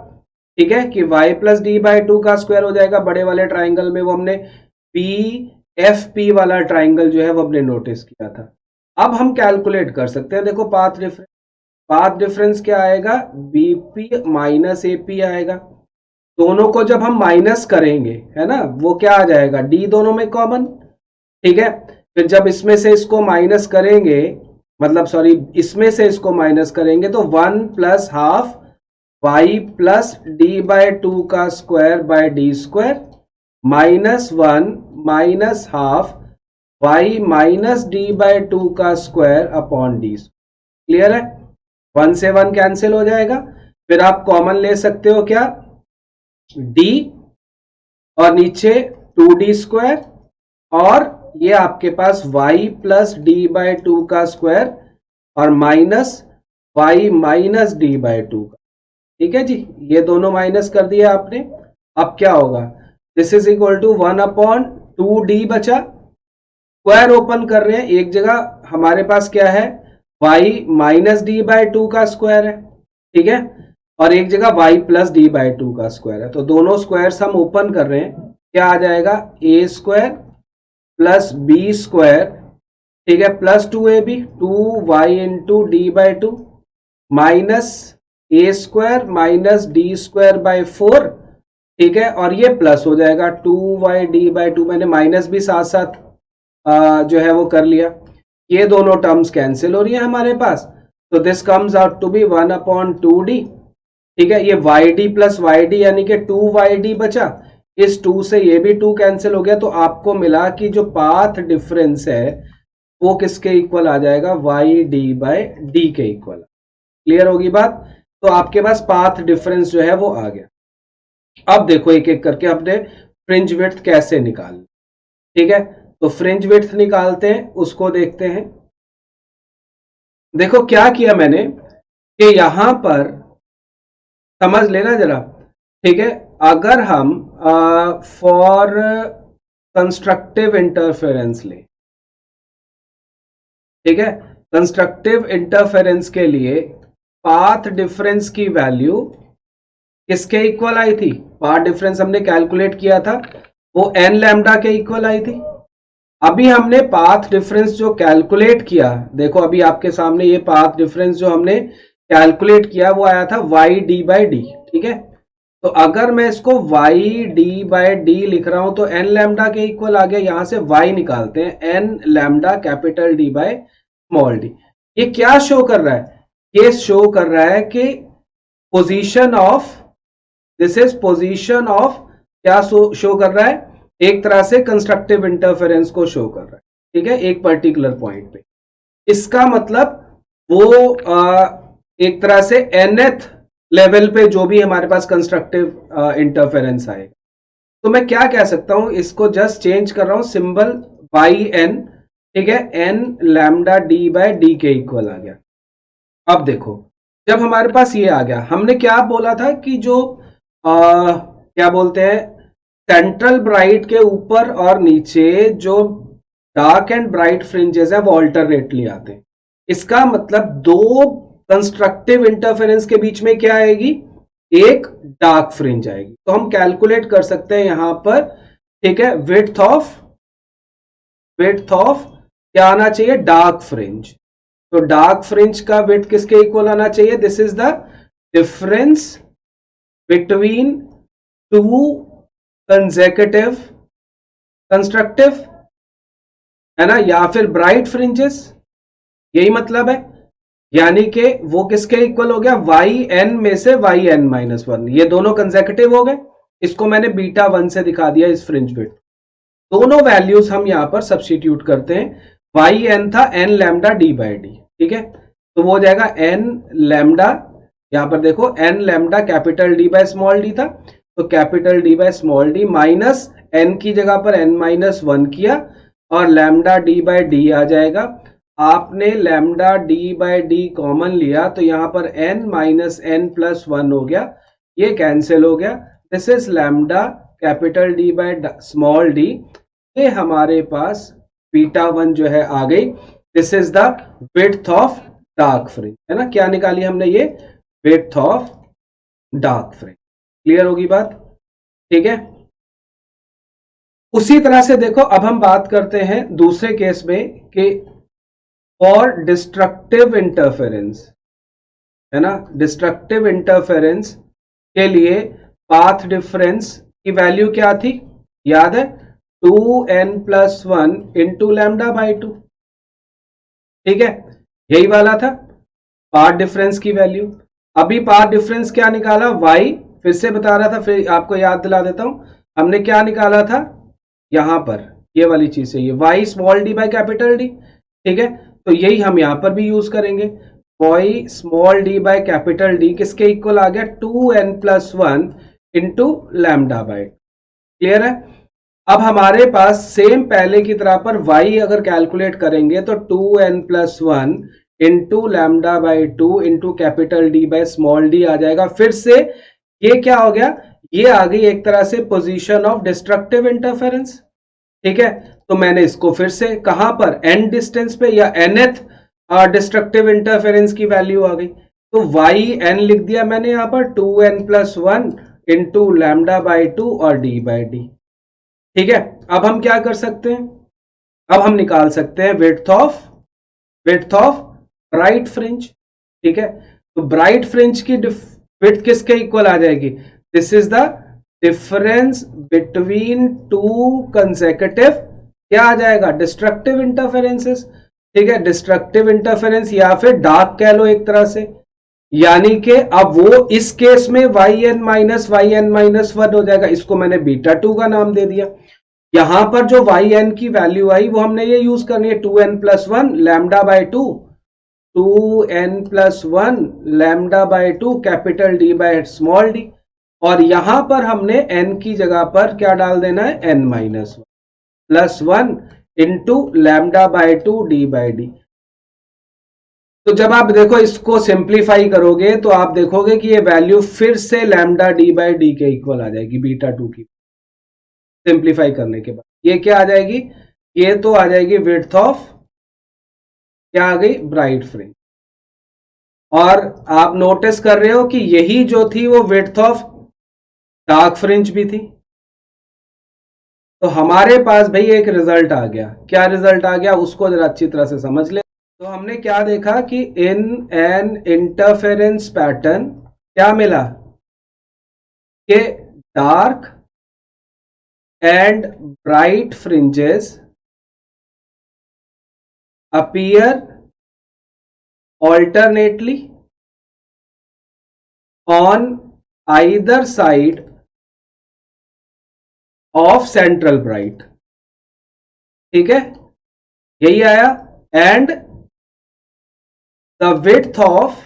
ठीक है, कि y प्लस डी बाई 2 का स्क्वायर हो जाएगा बड़े वाले ट्राइंगल में, वो हमने पी एफ पी वाला ट्राइंगल जो है वो हमने नोटिस किया था। अब हम कैलकुलेट कर सकते हैं, देखो पाथ डिफरेंस क्या आएगा, बीपी माइनस एपी आएगा, दोनों को जब हम माइनस करेंगे, है ना, वो क्या आ जाएगा, डी दोनों में कॉमन, ठीक है, फिर जब इसमें से इसको माइनस करेंगे, मतलब इसमें से इसको माइनस करेंगे तो 1 plus half Y plus D by 2 का square by D square -1 minus half Y minus D by 2 का स्क्वायर अपॉन डी, क्लियर है, 1 से 1 कैंसिल हो जाएगा, फिर आप कॉमन ले सकते हो क्या, d, और नीचे 2d स्क्वायर, और ये आपके पास y plus D by to का स्क्वायर और minus y minus D by to का। ठीक है जी, ये दोनों माइनस कर दिया आपने। अब क्या होगा, this is equal to 1/2d बचा, स्क्वायर ओपन कर रहे हैं, एक जगह हमारे पास क्या है, y minus D by to का स्क्वायर है, ठीक है, और एक जगह y plus D by to का स्क्वायर है। तो दोनों स्क्वायर्स हम ओपन कर रहे हैं, क्या आ जाएगा, a square plus B square, ठीक है, plus 2ab 2y into D by two minus A square minus D square by 4, ठीक है, और ये प्लस हो जाएगा 2y बाई टू, मैंने माइनस भी साथ साथ जो है वो कर लिया। ये दोनों टर्म्स कैंसिल हो रही है हमारे पास, तो this comes out to be 1/2d, ठीक है। ये yd प्लस yd यानी कि 2yd बचा, इस 2 से ये भी 2 कैंसिल हो गया, तो आपको मिला कि जो पाथ डिफरेंस है वो किसके इक्वल आ जाएगा, yd बाई डी के इक्वल। क्लियर होगी बात। तो आपके पास पाथ डिफरेंस जो है वो आ गया। अब देखो एक एक करके अपने फ्रिंज विड्थ कैसे निकालनी, ठीक है। तो फ्रिंज विड्थ निकालते हैं, उसको देखते हैं। देखो क्या किया मैंने कि यहां पर समझ लेना जरा, ठीक है, अगर हम फॉर कंस्ट्रक्टिव इंटरफेरेंस ले, ठीक है, कंस्ट्रक्टिव इंटरफेरेंस के लिए पाथ डिफरेंस की वैल्यू किसके इक्वल आई थी, पाथ डिफरेंस हमने कैलकुलेट किया था वो n लैम्डा के इक्वल आई थी। अभी हमने पाथ डिफरेंस जो कैलकुलेट किया, देखो अभी आपके सामने ये पाथ डिफरेंस जो हमने कैलकुलेट किया वो आया था y d बाई डी, ठीक है। तो अगर मैं इसको y d बाई डी लिख रहा हूं तो n लैम्डा के इक्वल आ गया, यहां से y निकालते हैं, n lambda capital D by small d। ये क्या शो कर रहा है, ये शो कर रहा है कि position of, this is position of, क्या शो कर रहा है, एक तरह से कंस्ट्रक्टिव इंटरफेरेंस को शो कर रहा है, ठीक है, एक पर्टिकुलर पॉइंट पे। इसका मतलब वो एक तरह से nth लेवल पे जो भी हमारे पास कंस्ट्रक्टिव इंटरफेरेंस आएगा, तो मैं क्या कह सकता हूं, इसको जस्ट चेंज कर रहा हूं सिंबल बाई n, ठीक है, n lambda d by D के इक्वल आ गया। अब देखो जब हमारे पास ये आ गया, हमने क्या बोला था कि जो क्या बोलते हैं, सेंट्रल ब्राइट के ऊपर और नीचे जो डार्क एंड ब्राइट फ्रिंजेस है वो ऑल्टरनेटली आते हैं। इसका मतलब दो कंस्ट्रक्टिव इंटरफेरेंस के बीच में क्या आएगी, एक डार्क फ्रिंज आएगी। तो हम कैलकुलेट कर सकते हैं यहां पर, ठीक है, विड्थ ऑफ क्या आना चाहिए, डार्क फ्रिंज। तो डार्क फ्रिंज का विड्थ किसके इक्वल आना चाहिए, this is the difference between to consecutive constructive, है ना, या फिर ब्राइट फ्रिंजेस, यही मतलब है। यानी कि वो किसके इक्वल हो गया, yn में से yn-1, ये दोनों कंसेक्यूटिव हो गए। इसको मैंने बीटा 1 से दिखा दिया इस फ्रिंज विड्थ। दोनों वैल्यूज हम यहां पर सब्स्टिट्यूट करते हैं। yn था n lambda d by D, ठीक है, तो वो हो जाएगा n लैम्डा, यहां पर देखो n lambda capital D by small d था, तो capital D by small d minus n की जगह पर n-1 किया और लैम्डा d बाई डी आ जाएगा। आपने lambda d by D common लिया तो यहां पर n माइनस n प्लस 1 हो गया, ये कैंसिल हो गया। This is lambda capital D by small d। ये हमारे पास बीटा 1 जो है आ गई। This is the width of dark fringe, है ना, क्या निकाली हमने, ये width of dark fringe. Clear होगी बात, ठीक है। उसी तरह से देखो अब हम बात करते हैं दूसरे केस में कि फॉर डिस्ट्रक्टिव इंटरफेरेंस, है ना, डिस्ट्रक्टिव इंटरफेरेंस के लिए पाथ डिफरेंस की वैल्यू क्या थी, याद है, 2n+1 इंटू लैम्डा बाई 2, ठीक है, यही वाला था पाथ डिफरेंस की वैल्यू। अभी पाथ डिफरेंस क्या निकाला, y, फिर से बता रहा था, फिर आपको याद दिला देता हूं, हमने क्या निकाला था यहां पर, ये वाली चीज है, ये y small d by capital D, ठीक है, तो यही हम यहां पर भी यूज करेंगे। Y small D by capital D किसके इक्वल आ गया 2n+1 into lambda bye. Clear है? अब हमारे पास सेम पहले की तरह पर y अगर कैलकुलेट करेंगे तो 2n+1 into lambda by 2 into capital D by small D आ जाएगा। फिर से ये क्या हो गया, ये आ गई एक तरह से पोजीशन ऑफ डिस्ट्रक्टिव इंटरफेरेंस। ठीक है, तो मैंने इसको फिर से कहां पर n डिस्टेंस पे या nth डिस्ट्रक्टिव इंटरफेरेंस की वैल्यू आ गई, तो yn लिख दिया मैंने यहां पर 2n+1 इंटू लैम्डा बाई 2 और d बाई डी। ठीक है, अब हम क्या कर सकते हैं, अब हम निकाल सकते हैं विड्थ ऑफ ब्राइट फ्रिंज। ठीक है, तो ब्राइट फ्रिंज की विड्थ किसके इक्वल आ जाएगी, this is the difference between to consecutive क्या आ जाएगा, डिस्ट्रक्टिव इंटरफेरेंसेस। ठीक है, डिस्ट्रक्टिव इंटरफेरेंस या फिर डार्क कह लो एक तरह से, यानी कि अब वो इस केस में yn-1 हो जाएगा, इसको मैंने β2 का नाम दे दिया। यहां पर जो yn की वैल्यू आई वो हमने ये यूज करनी है 2n+1 lambda by 2, 2n+1 lambda by 2 capital D by small D, और यहां पर हमने n की जगह पर क्या डाल देना है n-1+1 into lambda by 2 D by D. तो जब आप देखो इसको सिंप्लीफाई करोगे तो आप देखोगे कि ये वैल्यू फिर से लैम्डा डी बाई डी के इक्वल आ जाएगी β2 की। सिंप्लीफाई करने के बाद ये क्या आ जाएगी, ये तो आ जाएगी विड्थ ऑफ क्या आ गई, ब्राइट फ्रिंज। और आप नोटिस कर रहे हो कि यही जो थी वो विड्थ ऑफ डार्क फ्रिंज भी थी। तो हमारे पास भाई एक रिजल्ट आ गया। क्या रिजल्ट आ गया उसको जरा अच्छी तरह से समझ ले। तो हमने क्या देखा कि इन एन इंटरफेरेंस पैटर्न क्या मिला कि dark and bright fringes appear alternately on either side of central bright। ठीक है, यही आया। And the width of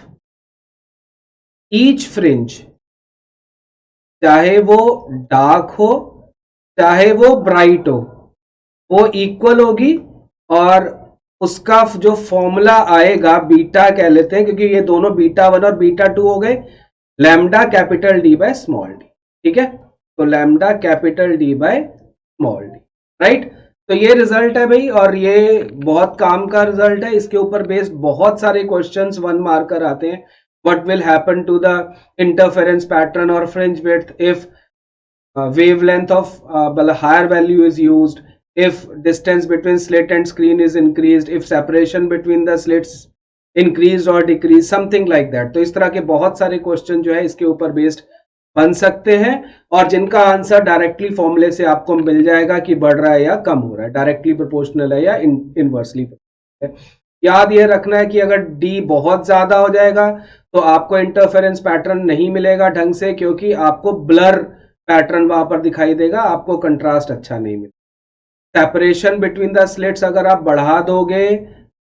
each fringe, चाहे वो डार्क हो चाहे वो ब्राइट हो, वो इक्वल होगी। और उसका जो फॉर्मूला आएगा बीटा कह लेते हैं क्योंकि ये दोनों β1 और β2 हो गए, lambda capital D by small D. ठीक है, तो lambda capital D by small D, right. तो ये रिजल्ट है भाई, और ये बहुत काम का रिजल्ट है। इसके ऊपर बेस्ड बहुत सारे क्वेश्चंस 1 मार्कर आते हैं। What will happen to the interference pattern और fringe width if wavelength of higher value is used, if distance between slit and screen is increased, if separation between the slits increased or decreased, something like that। तो इस तरह के बहुत सारे क्वेश्चन जो है इसके ऊपर बेस्ड बन सकते हैं, और जिनका आंसर डायरेक्टली फॉर्मूले से आपको मिल जाएगा कि बढ़ रहा है या कम हो रहा है, डायरेक्टली प्रोपोर्शनल है या इनवर्सली। याद ये रखना है कि अगर डी बहुत ज्यादा हो जाएगा तो आपको इंटरफेरेंस पैटर्न नहीं मिलेगा ढंग से, क्योंकि आपको ब्लर पैटर्न वहां पर दिखाई देगा, आपको कंट्रास्ट अच्छा नहीं मिलेगा। सेपरेशन बिटवीन द स्लिट्स अगर आप बढ़ा दोगे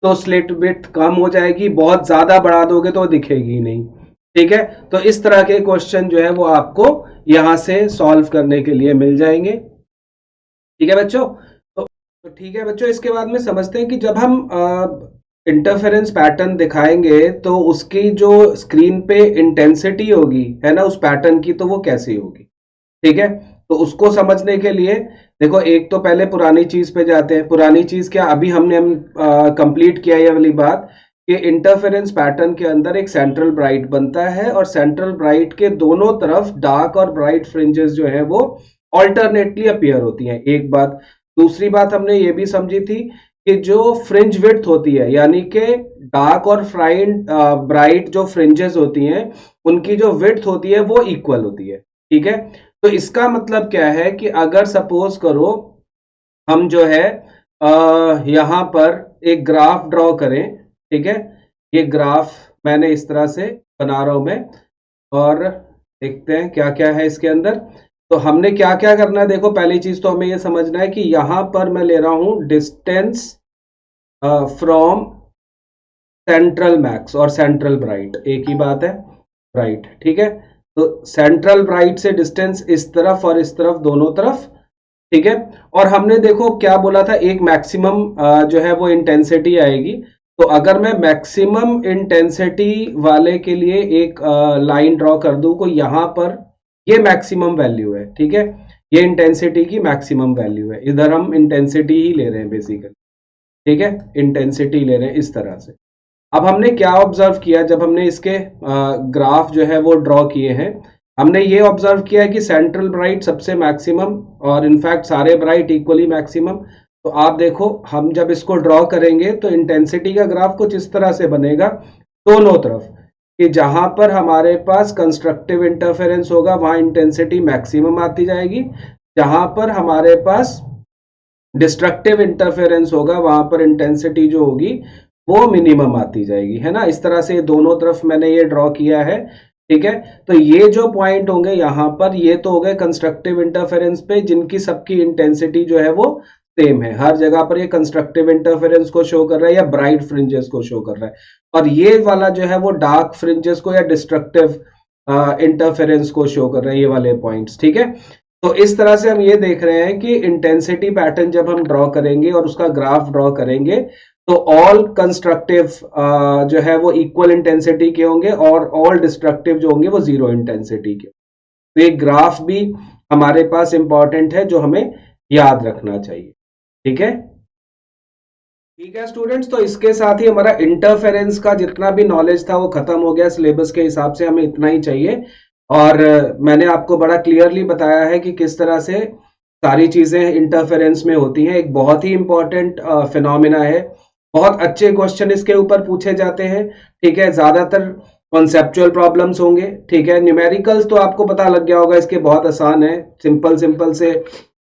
तो स्लिट विड्थ कम हो जाएगी, बहुत ज्यादा बढ़ा दोगे तो दिखेगी नहीं। ठीक है, तो इस तरह के क्वेश्चन जो है वो आपको यहां से सॉल्व करने के लिए मिल जाएंगे। ठीक है बच्चों, तो ठीक है बच्चों, इसके बाद में समझते हैं कि जब हम इंटरफेरेंस पैटर्न दिखाएंगे तो उसकी जो स्क्रीन पे इंटेंसिटी होगी है ना उस पैटर्न की, तो वो कैसी होगी। ठीक है, तो उसको समझने के लिए देखो, एक तो पहले पुरानी चीज पे जाते हैं। पुरानी चीज क्या, अभी हमने कंप्लीट किया ये वाली बात कि इंटरफेरेंस पैटर्न के अंदर एक सेंट्रल ब्राइट बनता है, और सेंट्रल ब्राइट के दोनों तरफ डार्क और ब्राइट फ्रिंजेस जो है वो ऑल्टरनेटली अपीयर होती हैं, एक बात। दूसरी बात हमने ये भी समझी थी कि जो फ्रिंज विड्थ होती है, यानी कि डार्क और ब्राइट जो फ्रिंजेस होती हैं उनकी जो विड्थ होती है वो इक्वल होती है। ठीक है, तो इसका मतलब क्या है कि अगर सपोज करो हम जो है यहां पर एक ग्राफ ड्रॉ करें। ठीक है, ये ग्राफ मैंने इस तरह से बना रहा हूं मैं, और देखते हैं क्या क्या है इसके अंदर। तो हमने क्या क्या करना है, देखो पहली चीज तो हमें ये समझना है कि यहां पर मैं ले रहा हूं डिस्टेंस फ्रॉम सेंट्रल मैक्स और सेंट्रल ब्राइट एक ही बात है, ब्राइट, ठीक है। तो सेंट्रल ब्राइट से डिस्टेंस इस तरफ और इस तरफ दोनों तरफ, ठीक है। और हमने देखो क्या बोला था, एक मैक्सिमम जो है वो इंटेंसिटी आएगी। तो अगर मैं मैक्सिमम इंटेंसिटी वाले के लिए एक लाइन ड्रॉ कर दूं को यहां पर, ये मैक्सिमम वैल्यू है, ठीक है, ये इंटेंसिटी की मैक्सिमम वैल्यू है। इधर हम इंटेंसिटी ही ले रहे हैं बेसिकली, ठीक है, इंटेंसिटी ले रहे हैं इस तरह से। अब हमने क्या ऑब्जर्व किया जब हमने इसके ग्राफ जो है वो ड्रॉ किए हैं, हमने ये ऑब्जर्व किया है कि सेंट्रल ब्राइट सबसे मैक्सिमम और इनफैक्ट सारे ब्राइट इक्वली मैक्सिमम। तो आप देखो हम जब इसको ड्रॉ करेंगे तो इंटेंसिटी का ग्राफ कुछ इस तरह से बनेगा दोनों तरफ, कि जहां पर हमारे पास कंस्ट्रक्टिव इंटरफेरेंस होगा वहां इंटेंसिटी मैक्सिमम आती जाएगी, जहां पर हमारे पास डिस्ट्रक्टिव इंटरफेरेंस होगा वहां पर इंटेंसिटी जो होगी वो मिनिमम आती जाएगी, है ना। इस तरह से दोनों तरफ मैंने ये ड्रॉ किया है, ठीक है। तो ये जो पॉइंट होंगे यहां पर, ये तो हो गए कंस्ट्रक्टिव इंटरफेरेंस पे जिनकी सबकी इंटेंसिटी जो है वो सेम है। हर जगह पर ये कंस्ट्रक्टिव इंटरफेरेंस को शो कर रहा है या ब्राइट फ्रिंजेस को शो कर रहा है, और ये वाला जो है वो डार्क फ्रिंजेस को या डिस्ट्रक्टिव इंटरफेरेंस को शो कर रहे हैं, ये वाले पॉइंट्स, ठीक है। तो इस तरह से हम ये देख रहे हैं कि इंटेंसिटी पैटर्न जब हम ड्रॉ करेंगे और उसका ग्राफ ड्रॉ करेंगे तो ऑल कंस्ट्रक्टिव जो है वो इक्वल इंटेंसिटी के होंगे और ऑल डिस्ट्रक्टिव जो होंगे वो जीरो इंटेंसिटी के। तो ये ग्राफ भी हमारे पास इंपॉर्टेंट है जो हमें याद रखना चाहिए, ठीक है। ठीक है स्टूडेंट्स, तो इसके साथ ही हमारा इंटरफेरेंस का जितना भी नॉलेज था वो खत्म हो गया। सिलेबस के हिसाब से हमें इतना ही चाहिए, और मैंने आपको बड़ा क्लियरली बताया है कि किस तरह से सारी चीजें इंटरफेरेंस में होती हैं। एक बहुत ही इंपॉर्टेंट फिनोमिना है, बहुत अच्छे क्वेश्चन इसके ऊपर पूछे जाते हैं, ठीक है। ज्यादातर कॉन्सेप्चुअल प्रॉब्लम्स होंगे, ठीक है। न्यूमेरिकल्स तो आपको पता लग गया होगा, इसके बहुत आसान है, सिंपल सिंपल से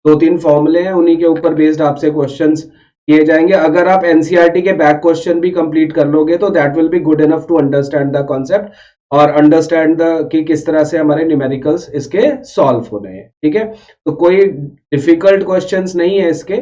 2-3 फॉर्मूले हैं, उन्हीं के ऊपर बेस्ड आपसे क्वेश्चंस किए जाएंगे। अगर आप एनसीईआरटी के बैक क्वेश्चन भी कंप्लीट कर लोगे तो that will be good enough to understand the concept और अंडरस्टैंड द कि किस तरह से हमारे न्यूमेरिकल्स इसके सॉल्व होने हैं, ठीक है। तो कोई डिफिकल्ट क्वेश्चंस नहीं है इसके,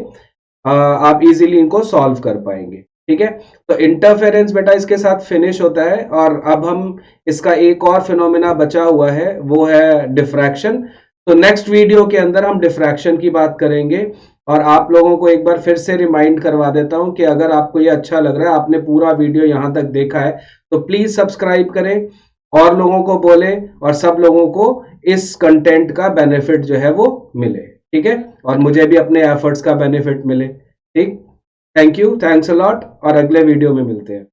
आप इजीली इनको सॉल्व कर पाएंगे, ठीक है। तो इंटरफेरेंस बेटा इसके साथ फिनिश होता है, और अब हम इसका एक और फिनोमेना बचा हुआ है, वो है डिफ्रैक्शन। तो नेक्स्ट वीडियो के अंदर हम डिफ्रैक्शन की बात करेंगे। और आप लोगों को एक बार फिर से रिमाइंड करवा देता हूं कि अगर आपको ये अच्छा लग रहा है, आपने पूरा वीडियो यहां तक देखा है, तो प्लीज सब्सक्राइब करें और लोगों को बोलें, और सब लोगों को इस कंटेंट का बेनिफिट जो है वो मिले, ठीक है, और मुझे भी अपने एफर्ट्स का बेनिफिट मिले, ठीक। Thank you, thanks a lot, और अगले वीडियो में मिलते हैं।